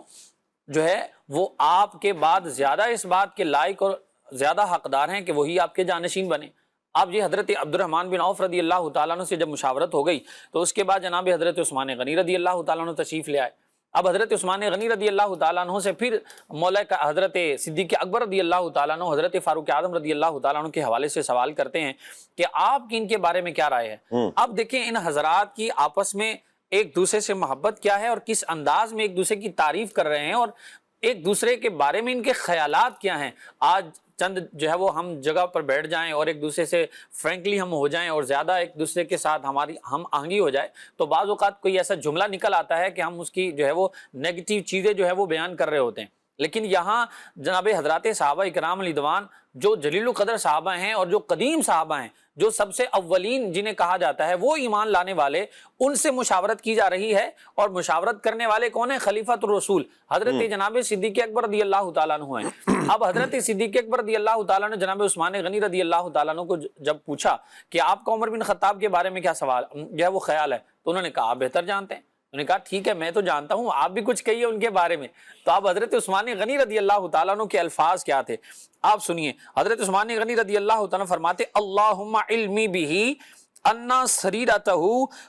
جو ہے وہ آپ کے بعد زیادہ اس بات کے لائق اور زیادہ حقدار ہیں کہ وہی آپ کے جانشین بنے۔ اب یہ حضرت عبد الرحمن بن عوف رضی اللہ تعالیٰ عنہ سے جب مشاورت ہو گئی تو اس کے بعد جناب حضرت عثمان غنی رضی اللہ تعالیٰ عنہ تشریف لے آئے۔ اب حضرت عثمان غنی رضی اللہ تعالیٰ عنہ سے پھر مولا کا حضرت صدیق اکبر رضی اللہ تعالیٰ عنہ حضرت فاروق اعظم رضی اللہ تعالیٰ عنہ کے حوالے سے سوال کرتے ہیں کہ آپ کی ان کے بارے میں کیا رائے ہے۔ اب دیکھیں ان حضرات کی آپس میں ایک دوسرے سے محبت کیا ہے اور کس انداز میں ایک دوسرے کی تعریف کر رہے ہیں اور ایک دوسرے کے بارے میں ان کے خیالات کیا ہیں۔ آج چند جو ہے وہ ہم جگہ پر بیٹھ جائیں اور ایک دوسرے سے فرینکلی ہم ہو جائیں اور زیادہ ایک دوسرے کے ساتھ ہماری ہم آہنگی ہو جائے تو بعض اوقات کوئی ایسا جملہ نکل آتا ہے کہ ہم اس کی جو ہے وہ نیگیٹیو چیزیں جو ہے وہ بیان کر رہے ہوتے ہیں، لیکن یہاں جناب حضرات صحابہ اکرام رضوان جو جلیل القدر صحابہ ہیں اور جو قدیم صحابہ ہیں، جو سب سے اولین جنہیں کہا جاتا ہے، وہ ایمان لانے والے، ان سے مشاورت کی جا رہی ہے، اور مشاورت کرنے والے کون ہیں؟ خلیفۃ الرسول حضرت جناب صدیق اکبر رضی اللہ تعالیٰ عنہ ہیں۔ اب حضرت صدیق اکبر رضی اللہ تعالیٰ نے جناب عثمان غنی رضی اللہ تعالیٰ عنہ کو جب پوچھا کہ آپ کا عمر بن خطاب کے بارے میں کیا سوال جو ہے وہ خیال ہے، تو انہوں نے کہا آپ بہتر جانتے ہیں۔ انہوں نے کہا ٹھیک ہے میں تو جانتا ہوں، آپ بھی کچھ کہیے ان کے بارے میں۔ تو آپ حضرت عثمان غنی رضی اللہ تعالیٰ عنہ کے الفاظ کیا تھے آپ سنیے۔ حضرت عثمان غنی رضی اللہ تعالیٰ فرماتے اللہم علمی بہ انا سریرتہ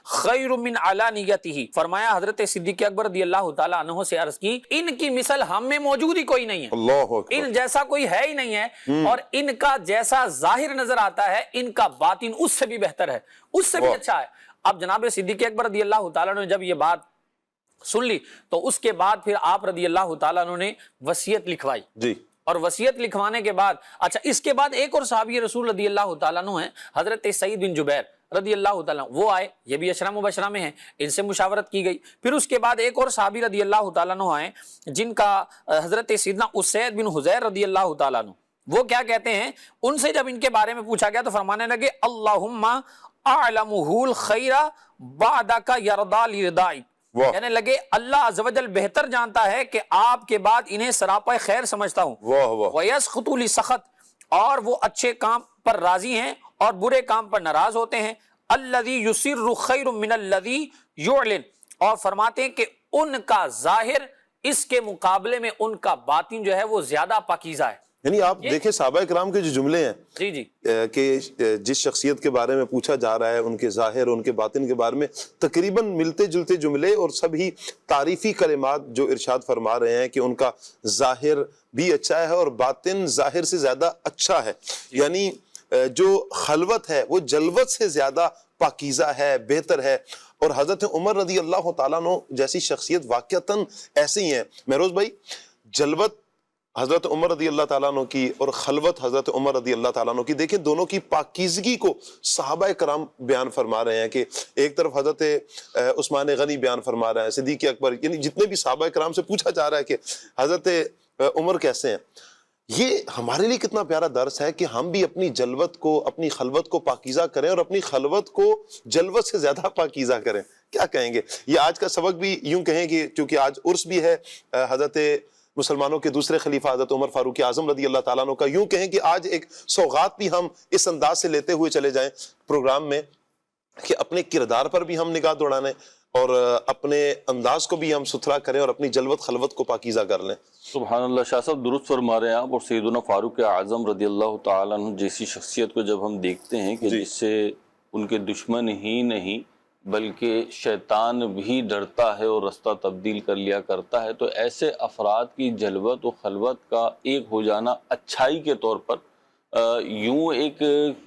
خیر من علانیتہ۔ فرمایا حضرت صدیق اکبر رضی اللہ تعالیٰ عنہ سے عرض کی ان کی مثل ہم میں موجود ہی کوئی نہیں ہے، اللہ اکبر، ان جیسا کوئی ہے ہی نہیں ہے، اور ان کا جیسا ظاہر نظر آتا ہے ان کا باطن اس سے بھی بہتر ہے، اس سے بھی اچھا ہے۔ اب جناب صدیق اکبر رضی اللہ تعالیٰ نے جب یہ بات سن لی تو اس کے بعد پھر آپ رضی اللہ تعالیٰ نے وصیت لکھوائی جی، اور وصیت لکھوانے کے بعد اچھا اس کے بعد ایک اور صحابی رسول رضی اللہ تعالیٰ عنہ ہیں حضرت سعید بن جبیر رضی اللہ تعالیٰ، وہ آئے، یہ بھی عشرہ مبشرہ میں ہیں، ان سے مشاورت کی گئی۔ پھر اس کے بعد ایک اور صحابی رضی اللہ تعالیٰ عنہ آئے جن کا حضرت سیدنا اسید بن حضیر رضی اللہ تعالیٰ عنہ، وہ کیا کہتے ہیں، ان سے جب ان کے بارے میں پوچھا گیا تو فرمانے لگے اللہم اعلمہ الخیر بعدک یرضا لردائک، کہنے لگے اللہ عز و جل بہتر جانتا ہے کہ آپ کے بعد انہیں سراپا خیر سمجھتا ہوں، وَيَسْخُطُ لِسَخَطْ، اور وہ اچھے کام پر راضی ہیں اور برے کام پر ناراض ہوتے ہیں، الَّذِي يُسِرُّ خَيْرٌ مِّنَ الَّذِي يُعْلِنُ، اور فرماتے ہیں کہ ان کا ظاہر اس کے مقابلے میں ان کا باطن جو ہے وہ زیادہ پاکیزہ ہے. یعنی آپ دیکھیں صحابہ کرام کے جو جملے ہیں جی جی کہ جس شخصیت کے بارے میں پوچھا جا رہا ہے ان کے ظاہر ان کے باطن کے بارے میں تقریباً ملتے جلتے جملے اور سب ہی تعریفی کلمات جو ارشاد فرما رہے ہیں کہ ان کا ظاہر بھی اچھا ہے اور باطن ظاہر سے زیادہ اچھا ہے. یعنی جو خلوت ہے وہ جلوت سے زیادہ پاکیزہ ہے، بہتر ہے. اور حضرت عمر رضی اللہ تعالیٰ عنہ جیسی شخصیت واقعتاً ایسی ہیں. مہروز بھائی، جلوت حضرت عمر رضی اللہ تعالیٰ عنہ کی اور خلوت حضرت عمر رضی اللہ تعالیٰ عنہ کی، دیکھیں دونوں کی پاکیزگی کو صحابہ کرام بیان فرما رہے ہیں. کہ ایک طرف حضرت عثمان غنی بیان فرما رہے ہیں، صدیق اکبر، یعنی جتنے بھی صحابہ کرام سے پوچھا جا رہا ہے کہ حضرت عمر کیسے ہیں. یہ ہمارے لیے کتنا پیارا درس ہے کہ ہم بھی اپنی جلوت کو، اپنی خلوت کو پاکیزہ کریں اور اپنی خلوت کو جلوت سے زیادہ پاکیزہ کریں. کیا کہیں گے؟ یہ آج کا سبق بھی یوں کہیں کہ چونکہ آج عرس بھی ہے حضرت مسلمانوں کے دوسرے خلیفہ حضرت عمر فاروق اعظم رضی اللہ تعالیٰ عنہ کا، یوں کہیں کہ آج ایک سوغات بھی ہم اس انداز سے لیتے ہوئے چلے جائیں پروگرام میں کہ اپنے کردار پر بھی ہم نگاہ دوڑانے اور اپنے انداز کو بھی ہم ستھرا کریں اور اپنی جلوت خلوت کو پاکیزہ کر لیں. سبحان اللہ، شاہ صاحب درست فرما رہے ہیں آپ. اور سیدنا فاروق اعظم رضی اللہ تعالیٰ عنہ جیسی شخصیت کو جب ہم دیکھتے ہیں کہ جس سے ان کے دشمن ہی نہیں بلکہ شیطان بھی ڈرتا ہے اور رستہ تبدیل کر لیا کرتا ہے، تو ایسے افراد کی جلوت و خلوت کا ایک ہو جانا اچھائی کے طور پر یوں ایک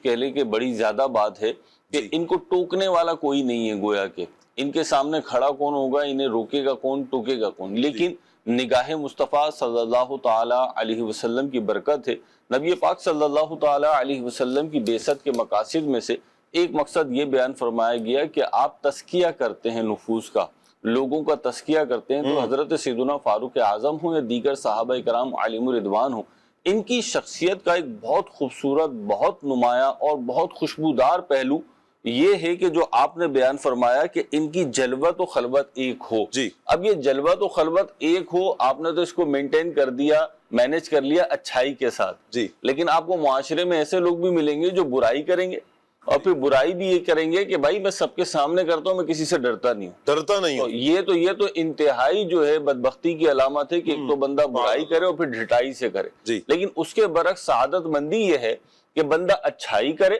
کہہ لے کہ بڑی زیادہ بات ہے کہ ان کو ٹوکنے والا کوئی نہیں ہے. گویا کہ ان کے سامنے کھڑا کون ہوگا، انہیں روکے گا کون، ٹوکے گا کون. لیکن نگاہ مصطفیٰ صلی اللہ تعالیٰ علیہ وسلم کی برکت ہے. نبی پاک صلی اللہ تعالیٰ علیہ وسلم کی بعثت کے مقاصد میں سے ایک مقصد یہ بیان فرمایا گیا کہ آپ تزکیہ کرتے ہیں نفوس کا، لوگوں کا تزکیہ کرتے ہیں. تو حضرت سیدنا فاروق اعظم ہوں یا دیگر صحابہ کرام علیہم الرضوان ہوں، ان کی شخصیت کا ایک بہت خوبصورت، بہت نمایاں اور بہت خوشبودار پہلو یہ ہے کہ جو آپ نے بیان فرمایا کہ ان کی جلوت و خلوت ایک ہو. اب یہ جلوت و خلوت ایک ہو، آپ نے تو اس کو مینٹین کر دیا، مینج کر لیا اچھائی کے ساتھ. لیکن آپ کو معاشرے میں ایسے لوگ بھی ملیں گے جو برائی کریں گے اور پھر برائی بھی یہ کریں گے کہ بھائی میں سب کے سامنے کرتا ہوں، میں کسی سے ڈرتا نہیں ہوں. یہ تو انتہائی جو ہے بدبختی کی علامت ہے کہ ایک تو بندہ برائی کرے اور پھر ڈھٹائی سے کرے. لیکن اس کے برعکس سعادت مندی یہ ہے کہ بندہ اچھائی کرے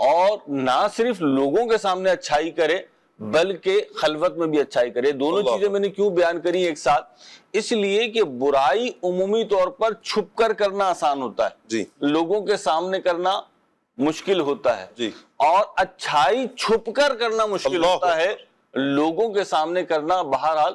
اور نہ صرف لوگوں کے سامنے اچھائی کرے بلکہ خلوت میں بھی اچھائی کرے. دونوں چیزیں میں نے کیوں بیان کری ایک ساتھ؟ اس لیے کہ برائی عمومی طور پر چھپ کر کرنا آسان ہوتا ہے، لوگوں کے سامنے کرنا مشکل ہوتا ہے، اور اچھائی چھپ کر کرنا مشکل ہوتا ہے، لوگوں کے سامنے کرنا بہرحال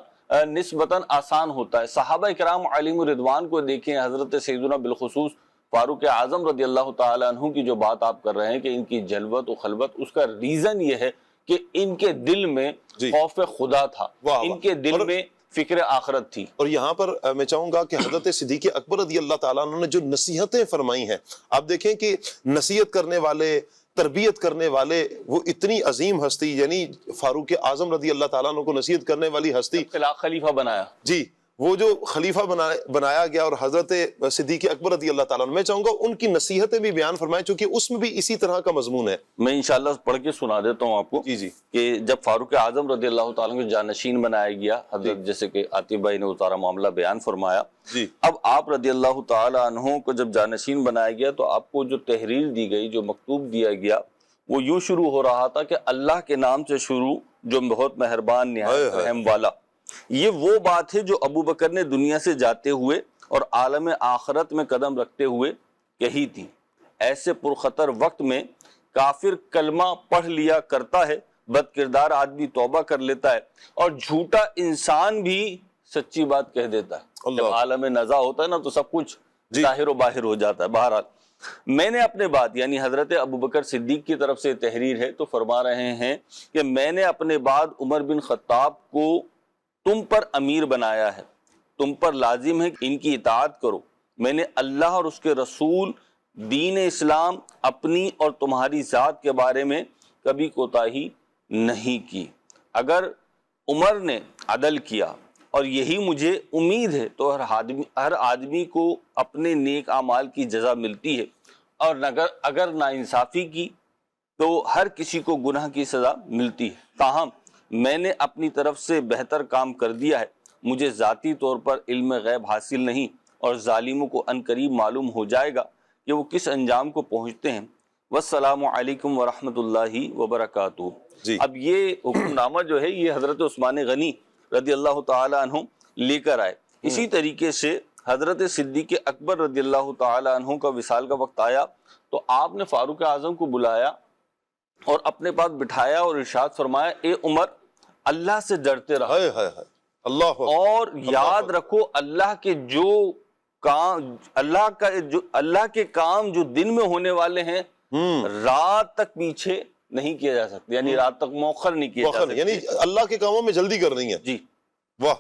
نسبتاً آسان ہوتا ہے. صحابہ کرام علیہم الرضوان کو دیکھیں، حضرت سیدنا بالخصوص فاروق اعظم رضی اللہ تعالیٰ عنہ کی جو بات آپ کر رہے ہیں کہ ان کی جلوت و خلوت، اس کا ریزن یہ ہے کہ ان کے دل میں خوف خدا تھا، ان کے دل میں فکر آخرت تھی. اور یہاں پر میں چاہوں گا کہ حضرت صدیق اکبر رضی اللہ تعالیٰ عنہ نے جو نصیحتیں فرمائی ہیں، آپ دیکھیں کہ نصیحت کرنے والے، تربیت کرنے والے، وہ اتنی عظیم ہستی، یعنی فاروق اعظم رضی اللہ تعالیٰ عنہ کو نصیحت کرنے والی ہستی، خلیفہ بنایا، وہ جو خلیفہ بنایا گیا، اور حضرت صدیق اکبر رضی اللہ تعالیٰ عنہ، میں چاہوں گا ان کی نصیحتیں بھی بیان فرمائیں چونکہ اس میں بھی اسی طرح کا مضمون ہے. میں انشاءاللہ پڑھ کے سنا دیتا ہوں آپ کو کہ جب فاروق اعظم رضی اللہ تعالیٰ عنہ کو جانشین بنایا گیا، حضرت جیسے کہ عاطف بھائی نے اتارا معاملہ بیان فرمایا، اب آپ رضی اللہ تعالیٰ عنہ کو جب جانشین بنایا گیا تو آپ کو جو تحریر دی گئی، جو مکتوب دیا گیا، وہ یوں شروع ہو رہا تھا کہ اللہ کے نام سے شروع جو بہت مہربان نہایت رحم والا. یہ وہ بات ہے جو ابو بکر نے دنیا سے جاتے ہوئے اور عالم آخرت میں قدم رکھتے ہوئے کہی تھی. ایسے پرخطر وقت میں کافر کلمہ پڑھ لیا کرتا ہے، بد کردار آدمی توبہ کر لیتا ہے، اور جھوٹا انسان بھی سچی بات کہہ دیتا ہے. جب عالم نزا ہوتا ہے نا تو سب کچھ ظاہر و باہر ہو جاتا ہے. بہرحال میں نے اپنے بعد، یعنی حضرت ابو بکر صدیق کی طرف سے تحریر ہے، تو فرما رہے ہیں کہ میں نے اپنے بعد عمر بن خطاب کو تم پر امیر بنایا ہے، تم پر لازم ہے کہ ان کی اطاعت کرو. میں نے اللہ اور اس کے رسول، دین اسلام، اپنی اور تمہاری ذات کے بارے میں کبھی کوتاہی نہیں کی. اگر عمر نے عدل کیا اور یہی مجھے امید ہے تو ہر آدمی کو اپنے نیک اعمال کی جزا ملتی ہے، اور اگر ناانصافی کی تو ہر کسی کو گناہ کی سزا ملتی ہے. تاہم میں نے اپنی طرف سے بہتر کام کر دیا ہے، مجھے ذاتی طور پر علم غیب حاصل نہیں، اور ظالموں کو عنقریب معلوم ہو جائے گا کہ وہ کس انجام کو پہنچتے ہیں۔ والسلام علیکم ورحمۃ اللہ وبرکاتہ۔ جی۔ اب یہ حکم نامہ جو ہے یہ حضرت عثمان غنی رضی اللہ تعالی عنہ لے کر آئے۔ اسی طریقے سے حضرت صدیق اکبر رضی اللہ تعالی عنہ کا وصال کا وقت آیا تو آپ نے فاروق اعظم کو بلایا اور اپنے پاس بٹھایا اور ارشاد فرمایا، اے عمر، اللہ سے ڈرتے رہو، ہائے ہائے ہائے، اللہ اکبر۔ اور یاد رکھو اللہ کے جو کام، اللہ کے کام جو دن میں ہونے والے ہیں رات تک پیچھے نہیں کیا جا سکتے، یعنی رات تک مؤخر نہیں کیا جا سکتے، یعنی اللہ کے کاموں میں جلدی کرنی ہے۔ جی، واہ،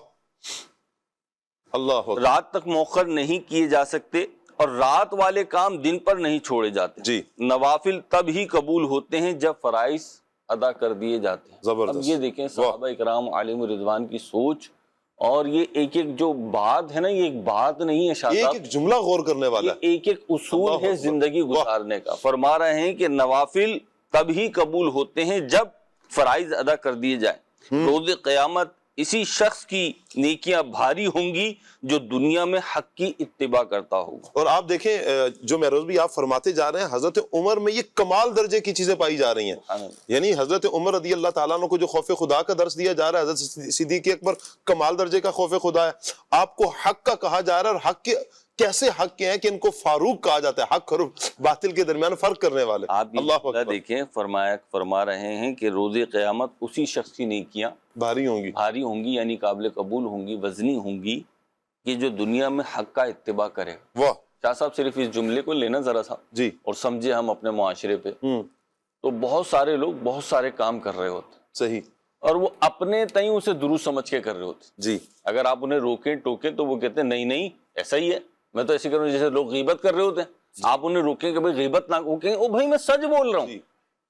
اللہ اکبر۔ رات تک مؤخر نہیں کیے جا سکتے، اور رات والے کام دن پر نہیں چھوڑے جاتے۔ جی۔ نوافل تب ہی قبول ہوتے ہیں جب فرائض ادا کر دیے جاتے ہیں۔ زبردست۔ اب یہ دیکھیں صحابہ اکرام علیہم رضوان کی سوچ، اور یہ ایک ایک جو بات ہے نا، یہ ایک بات نہیں ہے شاہ ایک صاحب، ایک جملہ غور کرنے والا ہے۔ یہ ایک ایک اصول اللہ ہے اکبر۔ زندگی گزارنے کا۔ فرما رہے ہیں کہ نوافل تب ہی قبول ہوتے ہیں جب فرائض ادا کر دیے جائیں۔ روز قیامت اسی شخص کی نیکیاں بھاری ہوں گی جو دنیا میں حق کی اتباع کرتا ہوگا۔ اور آپ دیکھیں جو مہروز بھی آپ فرماتے جا رہے ہیں، حضرت عمر میں یہ کمال درجے کی چیزیں پائی جا رہی ہیں۔ یعنی حضرت عمر رضی اللہ تعالیٰ عنہ کو جو خوف خدا کا درس دیا جا رہا ہے، حضرت صدیق اکبر کمال درجے کا خوف خدا ہے۔ آپ کو حق کا کہا جا رہا ہے، اور حق کے کیسے حق کے ہیں کہ ان کو فاروق کہا جاتا ہے، حق اور باطل کے درمیان فرق کرنے والے۔ آپ اللہ یہ اکبر، دیکھیں، فرما رہے ہیں کہ روز قیامت اسی شخص کی نیکیاں بھاری ہوں گی، بھاری ہوں گی، یعنی قابل قبول ہوں گی، وزنی ہوں گی، کہ جو دنیا میں حق کا اتباع کرے۔ واہ، شاہ صاحب صرف اس جملے کو لینا ذرا سا جی، اور سمجھے ہم اپنے معاشرے پہ، تو بہت سارے لوگ بہت سارے کام کر رہے ہوتے ہیں، صحیح، اور وہ اپنے تئیں اسے درست سمجھ کے کر رہے ہوتے ہیں۔ جی، اگر آپ انہیں روکیں ٹوکیں تو وہ کہتے ہیں نہیں نہیں ایسا ہی ہے، میں تو ایسے کروں، جیسے لوگ غیبت کر رہے ہوتے ہیں، آپ انہیں روکیں کہ بھائی غیبت نہ، وہ کہیں او بھائی میں سچ بول رہا ہوں،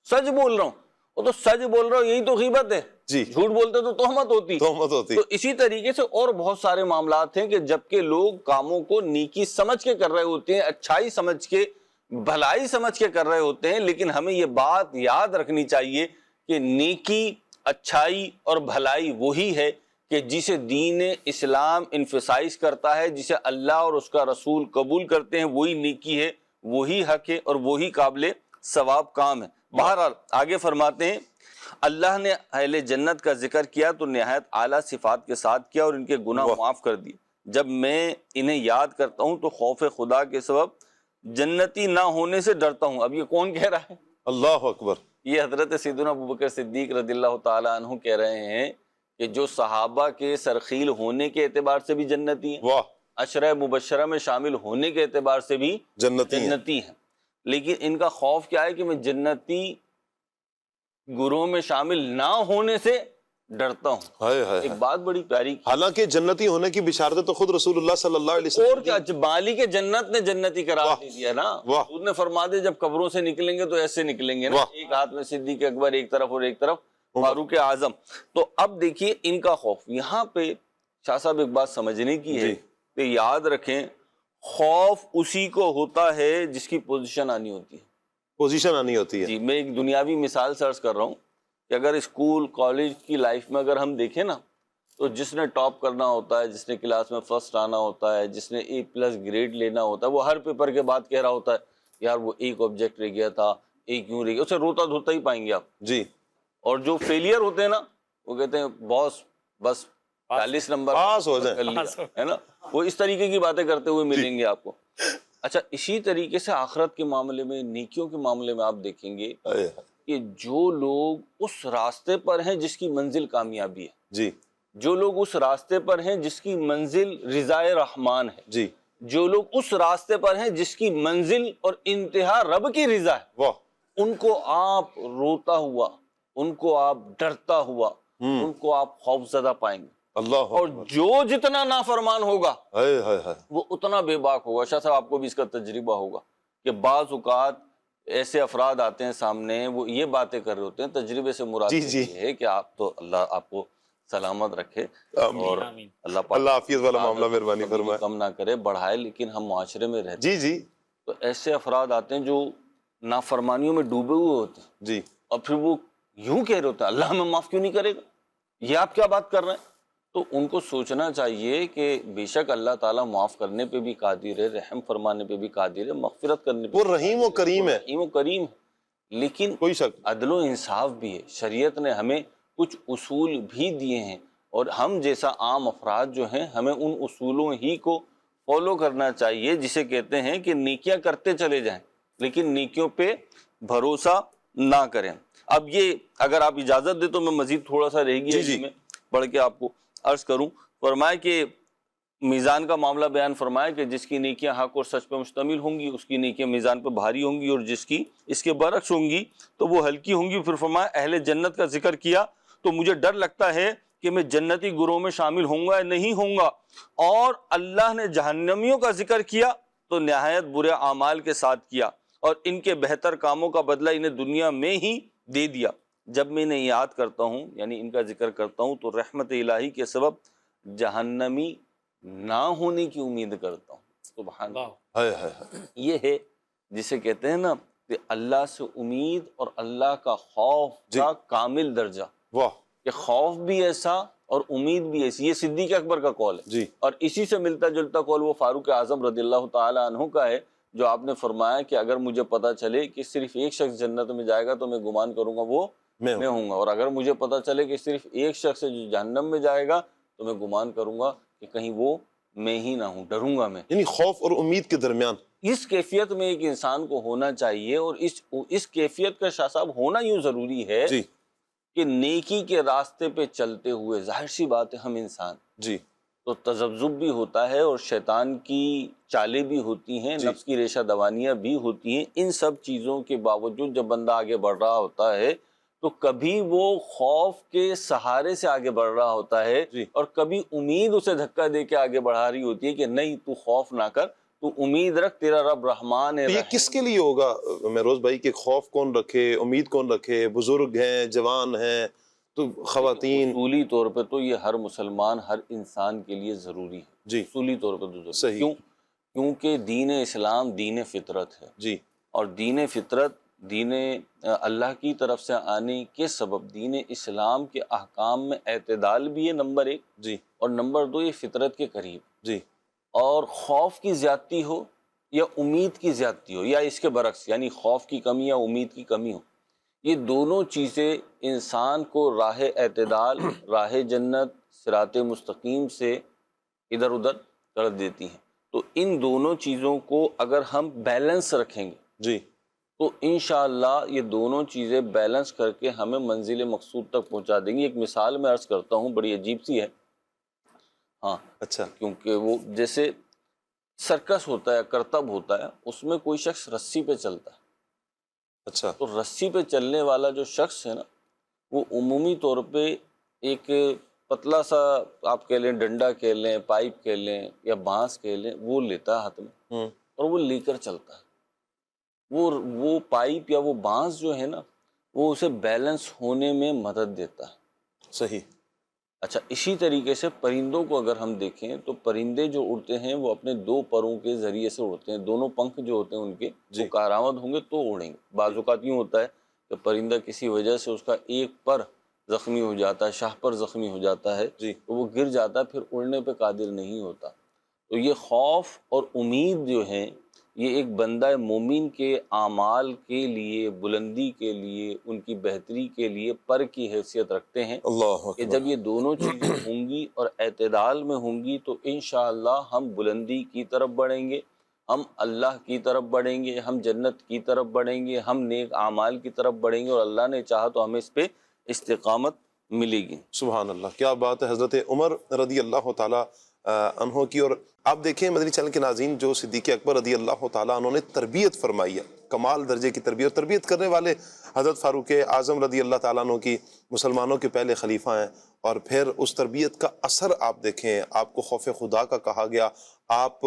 سچ بول رہا ہوں، وہ تو سچ بول رہا ہوں، یہی تو غیبت ہے، جی، جھوٹ بولتے تو تہمت ہوتی۔ تہمت ہوتی۔ تو اسی طریقے سے اور بہت سارے معاملات ہیں کہ جبکہ لوگ کاموں کو نیکی سمجھ کے کر رہے ہوتے ہیں، اچھائی سمجھ کے، بھلائی سمجھ کے کر رہے ہوتے ہیں، لیکن ہمیں یہ بات یاد رکھنی چاہیے کہ نیکی، اچھائی اور بھلائی وہی ہے کہ جسے دین اسلام انفسائز کرتا ہے، جسے اللہ اور اس کا رسول قبول کرتے ہیں، وہی نیکی ہے، وہی حق ہے، اور وہی قابل ثواب کام ہے۔ بہرحال آگے فرماتے ہیں، اللہ نے اہل جنت کا ذکر کیا تو نہایت اعلیٰ صفات کے ساتھ کیا اور ان کے گناہ معاف کر دیے۔ جب میں انہیں یاد کرتا ہوں تو خوف خدا کے سبب جنتی نہ ہونے سے ڈرتا ہوں۔ اب یہ کون کہہ رہا ہے؟ اللہ اکبر۔ یہ حضرت سیدنا ابوبکر صدیق رضی اللہ تعالیٰ عنہ کہہ رہے ہیں کہ جو صحابہ کے سرخیل ہونے کے اعتبار سے بھی جنتی ہیں، واہ، عشرہ مبشرہ میں شامل ہونے کے اعتبار سے بھی جنتی ہیں، لیکن ان کا خوف کیا ہے کہ میں جنتی گروہ میں شامل نہ ہونے سے ڈرتا ہوں۔ ہائے ہائے، ایک بات بڑی پیاری، حالانکہ جنتی ہونے کی بشارت تو خود رسول اللہ صلی اللہ علیہ وسلم، اور کیا بالی کے جنت نے جنتی قرار دے دیا نا، حضور نے فرما دیا جب قبروں سے نکلیں گے تو ایسے نکلیں گے نا، ایک ہاتھ میں صدیق اکبر ایک طرف اور ایک طرف فاروق اعظم۔ تو اب دیکھیے ان کا خوف، یہاں پہ شاہ صاحب ایک بات سمجھنے کی ہے کہ یاد رکھیں خوف اسی کو ہوتا ہے جس کی پوزیشن آنی ہوتی ہے، پوزیشن آنی ہوتی ہے۔ جی میں ایک دنیاوی مثال سرچ کر رہا ہوں کہ اگر اسکول کالج کی لائف میں اگر ہم دیکھیں نا تو جس نے ٹاپ کرنا ہوتا ہے، جس نے کلاس میں فرسٹ آنا ہوتا ہے، جس نے A+ گریڈ لینا ہوتا ہے، وہ ہر پیپر کے بعد کہہ رہا ہوتا ہے یار وہ ایک آبجیکٹ رہ گیا تھا، ایک کیوں رہ گیا، اسے روتا دھوتا ہی پائیں گے آپ۔ جی، اور جو فیلئر ہوتے ہیں نا وہ کہتے ہیں باس بس 40 نمبر پاس ہو جائیں، ہے نا، وہ اس طریقے کی باتیں کرتے ہوئے ملیں گے آپ کو۔ اچھا اسی طریقے سے آخرت کے معاملے میں، نیکیوں کے معاملے میں آپ دیکھیں گے کہ جو لوگ اس راستے پر ہیں جس کی منزل کامیابی ہے، جی، جو لوگ اس راستے پر ہیں جس کی منزل رضا رحمان ہے، جی، جو لوگ اس راستے پر ہیں جس کی منزل اور انتہا رب کی رضا ہے، واہ، ان کو آپ روتا ہوا، ان کو آپ ڈرتا ہوا، ان کو آپ خوف زدہ پائیں گے، اللہ اور جو جتنا نافرمان ہوگا ہائے ہائے ہائے، وہ اتنا بے باک ہوگا۔ شاہ صاحب آپ کو بھی اس کا تجربہ ہوگا کہ بعض اوقات ایسے افراد آتے ہیں سامنے، وہ یہ باتیں کر رہے ہوتے ہیں، تجربے سے مراد یہ ہے کہ آپ تو اللہ آپ کو سلامت رکھے اور اللہ پاک اللہ حافظ والا معاملہ مہربانی فرمائے، کم نہ کرے بڑھائے، لیکن ہم معاشرے میں رہتے جی جی، تو ایسے افراد آتے ہیں جو نافرمانیوں میں ڈوبے ہوئے ہوتے ہیں، جی، اور پھر وہ یوں کہہ رہے ہوتے ہیں اللہ ہمیں معاف کیوں نہیں کرے گا، یہ آپ کیا بات کر رہے ہیں؟ تو ان کو سوچنا چاہیے کہ بے شک اللہ تعالیٰ معاف کرنے پہ بھی قادر ہے، رحم فرمانے پہ بھی قادر ہے، مغفرت کرنے پہ وہ رحیم و کریم ہے، رحیم و کریم ہے، لیکن کوئی شک عدل و انصاف بھی ہے۔ شریعت نے ہمیں کچھ اصول بھی دیے ہیں، اور ہم جیسا عام افراد جو ہیں ہمیں ان اصولوں ہی کو فالو کرنا چاہیے، جسے کہتے ہیں کہ نیکیاں کرتے چلے جائیں لیکن نیکیوں پہ بھروسہ نہ کریں۔ اب یہ اگر آپ اجازت دیں تو میں مزید تھوڑا سا رہ گیا جی میں پڑھ کے آپ کو عرض کروں۔ فرمایا کہ میزان کا معاملہ بیان فرمایا کہ جس کی نیکیاں حق اور سچ پہ مشتمل ہوں گی اس کی نیکیاں میزان پہ بھاری ہوں گی، اور جس کی اس کے برعکس ہوں گی تو وہ ہلکی ہوں گی۔ پھر فرمایا اہل جنت کا ذکر کیا تو مجھے ڈر لگتا ہے کہ میں جنتی گروہ میں شامل ہوں گا یا نہیں ہوں گا، اور اللہ نے جہنمیوں کا ذکر کیا تو نہایت برے اعمال کے ساتھ کیا، اور ان کے بہتر کاموں کا بدلہ انہیں دنیا میں ہی دے دیا۔ جب میں انہیں یاد کرتا ہوں یعنی ان کا ذکر کرتا ہوں تو رحمت الہی کے سبب جہنمی نہ ہونے کی امید کرتا ہوں۔ سبحان اللہ، ہائے ہائے ہائے، یہ ہے جسے کہتے ہیں نا کہ اللہ سے امید اور اللہ کا خوف کا کامل درجہ، واہ، کہ خوف بھی ایسا اور امید بھی ایسی۔ یہ صدیق اکبر کا قول ہے، جی اور اسی سے ملتا جلتا قول وہ فاروق اعظم رضی اللہ تعالی عنہ کا ہے، جو آپ نے فرمایا کہ اگر مجھے پتا چلے کہ صرف ایک شخص جنت میں جائے گا تو میں گمان کروں گا وہ میں ہوں گا، اور اگر مجھے پتا چلے کہ صرف ایک شخص ہے جو جہنم میں جائے گا تو میں گمان کروں گا کہ کہیں وہ میں ہی نہ ہوں، ڈروں گا میں۔ یعنی خوف اور امید کے درمیان اس کیفیت میں ایک انسان کو ہونا چاہیے، اور اس کیفیت کا شاہ صاحب ہونا یوں ضروری ہے جی کہ نیکی کے راستے پہ چلتے ہوئے ظاہر سی بات ہے ہم انسان جی تو تذبذب بھی ہوتا ہے، اور شیطان کی چالیں بھی ہوتی ہیں، نفس کی ریشہ دوانیاں بھی ہوتی ہیں۔ ان سب چیزوں کے باوجود جب بندہ آگے بڑھ رہا ہوتا ہے تو کبھی وہ خوف کے سہارے سے آگے بڑھ رہا ہوتا ہے، اور کبھی امید اسے دھکا دے کے آگے بڑھا رہی ہوتی ہے کہ نہیں تو خوف نہ کر، تو امید رکھ، تیرا رب رحمان ہے۔ یہ کس کے لیے ہوگا مہروز بھائی کہ خوف کون رکھے، امید کون رکھے؟ بزرگ ہیں، جوان ہیں، تو خواتین؟ اصولی طور پہ تو یہ ہر مسلمان، ہر انسان کے لیے ضروری ہے، جی اصولی طور پہ تو ضروری ہے۔ صحیح، کیونکہ دین اسلام دین فطرت ہے، جی اور دین فطرت دین اللہ کی طرف سے آنے کے سبب دین اسلام کے احکام میں اعتدال بھی ہے نمبر ایک، جی اور نمبر دو یہ فطرت کے قریب۔ جی اور خوف کی زیادتی ہو یا امید کی زیادتی ہو، یا اس کے برعکس یعنی خوف کی کمی یا امید کی کمی ہو، یہ دونوں چیزیں انسان کو راہ اعتدال، راہ جنت، صراط مستقیم سے ادھر ادھر کر دیتی ہیں۔ تو ان دونوں چیزوں کو اگر ہم بیلنس رکھیں گے جی تو انشاءاللہ یہ دونوں چیزیں بیلنس کر کے ہمیں منزل مقصود تک پہنچا دیں گی۔ ایک مثال میں عرض کرتا ہوں، بڑی عجیب سی ہے، ہاں اچھا، کیونکہ وہ جیسے سرکس ہوتا ہے، کرتب ہوتا ہے، اس میں کوئی شخص رسی پہ چلتا ہے، اچھا، تو رسی پہ چلنے والا جو شخص ہے نا، وہ عمومی طور پہ ایک پتلا سا آپ کہہ لیں، ڈنڈا کہہ لیں، پائپ کہہ لیں یا بانس کہہ لیں، وہ لیتا ہے ہاتھ میں اور وہ لے کر چلتا ہے۔ وہ پائپ یا وہ بانس جو ہے نا، وہ اسے بیلنس ہونے میں مدد دیتا ہے۔ صحیح، اچھا، اسی طریقے سے پرندوں کو اگر ہم دیکھیں تو پرندے جو اڑتے ہیں وہ اپنے دو پروں کے ذریعے سے اڑتے ہیں، دونوں پنکھ جو ہوتے ہیں ان کے وہ کارآمد ہوں گے تو اڑیں گے۔ بعض اوقات یوں ہوتا ہے کہ پرندہ کسی وجہ سے اس کا ایک پر زخمی ہو جاتا ہے، شاہ پر زخمی ہو جاتا ہے، تو وہ گر جاتا ہے، پھر اڑنے پہ قادر نہیں ہوتا۔ تو یہ خوف اور امید جو ہیں، یہ ایک بندہ مومن کے اعمال کے لیے، بلندی کے لیے، ان کی بہتری کے لیے پر کی حیثیت رکھتے ہیں، اللہ کہ اکبر، جب یہ دونوں چیزیں ہوں گی اور اعتدال میں ہوں گی تو انشاءاللہ ہم بلندی کی طرف بڑھیں گے، ہم اللہ کی طرف بڑھیں گے، ہم جنت کی طرف بڑھیں گے، ہم نیک اعمال کی طرف بڑھیں گے، اور اللہ نے چاہا تو ہمیں اس پہ استقامت ملے گی۔ سبحان اللہ، کیا بات ہے حضرت عمر رضی اللہ تعالیٰ عنہ کی۔ اور آپ دیکھیں مدنی چینل کے ناظرین، جو صدیق اکبر رضی اللہ تعالیٰ عنہ نے تربیت فرمائی ہے، کمال درجے کی تربیت، اور تربیت کرنے والے حضرت فاروق اعظم رضی اللہ تعالیٰ عنہ کی مسلمانوں کے پہلے خلیفہ ہیں، اور پھر اس تربیت کا اثر آپ دیکھیں، آپ کو خوف خدا کا کہا گیا، آپ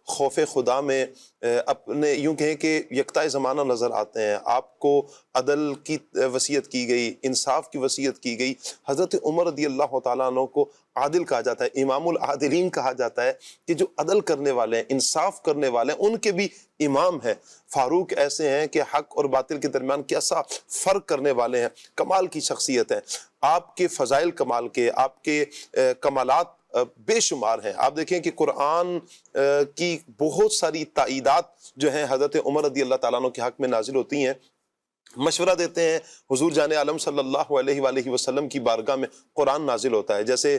خوف خدا میں اپنے یوں کہیں کہ یکتائے زمانہ نظر آتے ہیں. آپ کو عدل کی وصیت کی گئی, انصاف کی وصیت کی گئی. حضرت عمر رضی اللہ تعالیٰ عنہ کو عادل کہا جاتا ہے, امام العادلین کہا جاتا ہے, کہ جو عدل کرنے والے ہیں, انصاف کرنے والے ہیں, ان کے بھی امام ہیں. فاروق ایسے ہیں کہ حق اور باطل کے درمیان کیسا فرق کرنے والے ہیں, کمال کی شخصیت ہے. آپ کے فضائل کمال کے, آپ کے کمالات بے شمار ہیں. آپ دیکھیں کہ قرآن کی بہت ساری تائیدات جو ہیں حضرت عمر رضی اللہ تعالیٰ عنہ کے حق میں نازل ہوتی ہیں. مشورہ دیتے ہیں, حضور جان عالم صلی اللہ علیہ وآلہ وسلم کی بارگاہ میں قرآن نازل ہوتا ہے. جیسے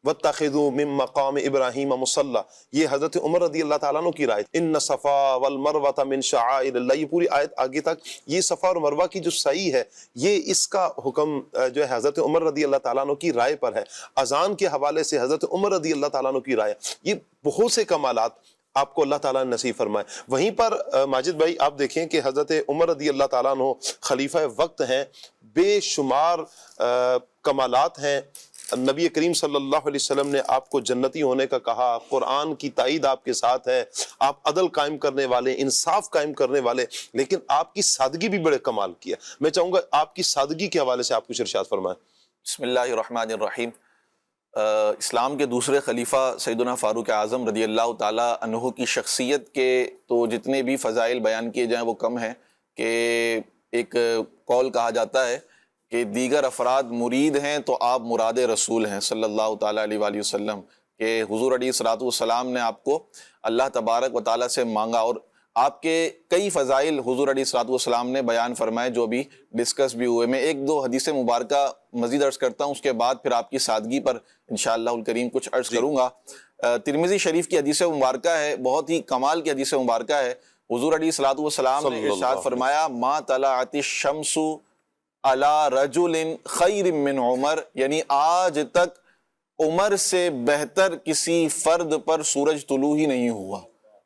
وَاتَّخِذُوا مِن مَّقَامِ إِبْرَاهِيمَ مُصَلًّى, یہ حضرت عمر رضی اللہ تعالیٰ عنہ کی رائے. اِنَّ صَفَا وَالْمَرْوَةَ مِن شَعَائِرِ اللَّهِ, یہ پوری آیت آگے تک یہ صفا اور مروہ کی جو سعی ہے, یہ اس کا حکم جو ہے حضرت عمر رضی اللہ تعالیٰ عنہ کی رائے پر ہے. اذان کے حوالے سے حضرت عمر رضی اللہ تعالیٰ عنہ کی رائے. یہ بہت سے کمالات آپ کو اللہ تعالیٰ نے نصیب فرمائے. وہیں پر ماجد بھائی آپ دیکھیں کہ حضرت عمر رضی اللہ تعالیٰ عنہ خلیفہ وقت ہیں, بے شمار کمالات ہیں. نبی کریم صلی اللہ علیہ وسلم نے آپ کو جنتی ہونے کا کہا, قرآن کی تائید آپ کے ساتھ ہے, آپ عدل قائم کرنے والے, انصاف قائم کرنے والے, لیکن آپ کی سادگی بھی بڑے کمال کی ہے. میں چاہوں گا آپ کی سادگی کے حوالے سے آپ کچھ ارشاد فرمائیں. بسم اللہ الرحمن الرحیم. اسلام کے دوسرے خلیفہ سیدنا فاروق اعظم رضی اللہ تعالیٰ عنہ کی شخصیت کے تو جتنے بھی فضائل بیان کیے جائیں وہ کم ہیں. کہ ایک قول کہا جاتا ہے کہ دیگر افراد مرید ہیں تو آپ مراد رسول ہیں صلی اللہ تعالیٰ علیہ وآلہ وسلم. کہ حضور علیہ الصلوۃ والسلام نے آپ کو اللہ تبارک و تعالیٰ سے مانگا, اور آپ کے کئی فضائل حضور علیہ الصلوۃ والسلام نے بیان فرمائے جو بھی ڈسکس بھی ہوئے. میں ایک دو حدیث مبارکہ مزید عرض کرتا ہوں, اس کے بعد پھر آپ کی سادگی پر انشاءاللہ الکریم کچھ عرض کروں گا. ترمذی شریف کی حدیث مبارکہ ہے, بہت ہی کمال کی حدیث مبارکہ ہے. حضور علیہ الصلوۃ والسلام نے ارشاد فرمایا, ما طلعت الشمس علی رجل خیر من عمر, یعنی آج تک عمر سے بہتر کسی فرد پر سورج طلوع ہی نہیں ہوا.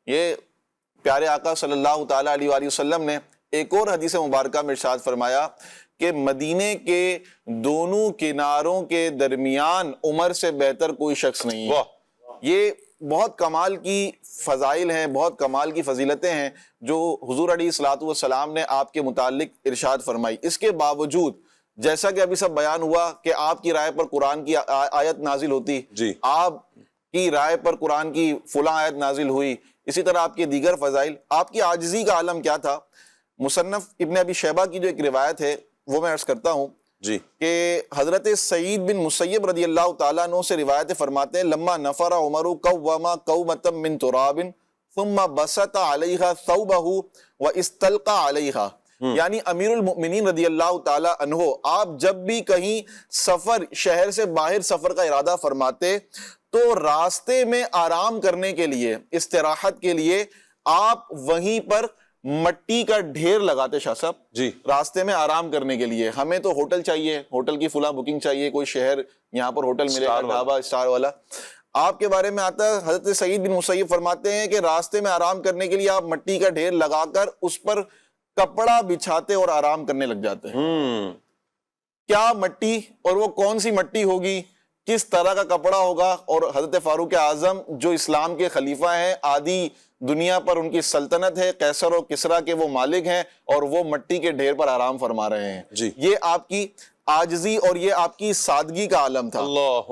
یہ پیارے آقا صلی اللہ تعالیٰ علیہ وآلہ وسلم نے ایک اور حدیث مبارکہ میں ارشاد فرمایا کہ مدینے کے دونوں کناروں کے درمیان عمر سے بہتر کوئی شخص نہیں ہے. یہ بہت کمال کی فضائل ہیں, بہت کمال کی فضیلتیں ہیں جو حضور علیہ الصلوۃ والسلام نے آپ کے متعلق ارشاد فرمائی. اس کے باوجود جیسا کہ ابھی سب بیان ہوا کہ آپ کی رائے پر قرآن کی آیت نازل ہوتی, آپ کی رائے پر قرآن کی فلاں آیت نازل ہوئی, اسی طرح آپ کے دیگر فضائل. آپ کی عاجزی کا عالم کیا تھا. مصنف ابن ابی شیبہ کی جو ایک روایت ہے وہ میں عرض کرتا ہوں کہ حضرت سعید بن مسیب رضی اللہ تعالیٰ عنہ سے روایت فرماتے ہیں, لما نفر عمر قوما قومۃ من تراب ثم بسط علیہا ثوبہ واستلقى علیہا. یعنی امیر المؤمنین رضی اللہ تعالیٰ عنہ آپ جب بھی کہیں سفر, شہر سے باہر سفر کا ارادہ فرماتے تو راستے میں آرام کرنے کے لیے, استراحت کے لیے آپ وہیں پر مٹی کا ڈھیر لگاتے. شاہ صاحب راستے میں آرام کرنے کے لیے, ہمیں تو ہوٹل چاہیے, ہوٹل کی فلاں بکنگ چاہیے, کوئی شہر یہاں پر ہوٹل ملے گا, ڈھابا اسٹار والا. آپ کے بارے میں آتا ہے, حضرت سعید بن مسیب فرماتے ہیں کہ راستے میں آرام کرنے کے لیے آپ مٹی کا ڈھیر لگا کر اس پر کپڑا بچھاتے اور آرام کرنے لگ جاتے ہیں. کیا مٹی, اور وہ کون سی مٹی ہوگی, کس طرح کا کپڑا ہوگا. اور حضرت فاروق اعظم جو اسلام کے خلیفہ ہیں, آدھی دنیا پر ان کی سلطنت ہے, قیصر و کسریٰ کے وہ مالک ہیں, اور وہ مٹی کے ڈھیر پر آرام فرما رہے ہیں. یہ آپ کی عاجزی اور یہ آپ کی سادگی کا عالم تھا.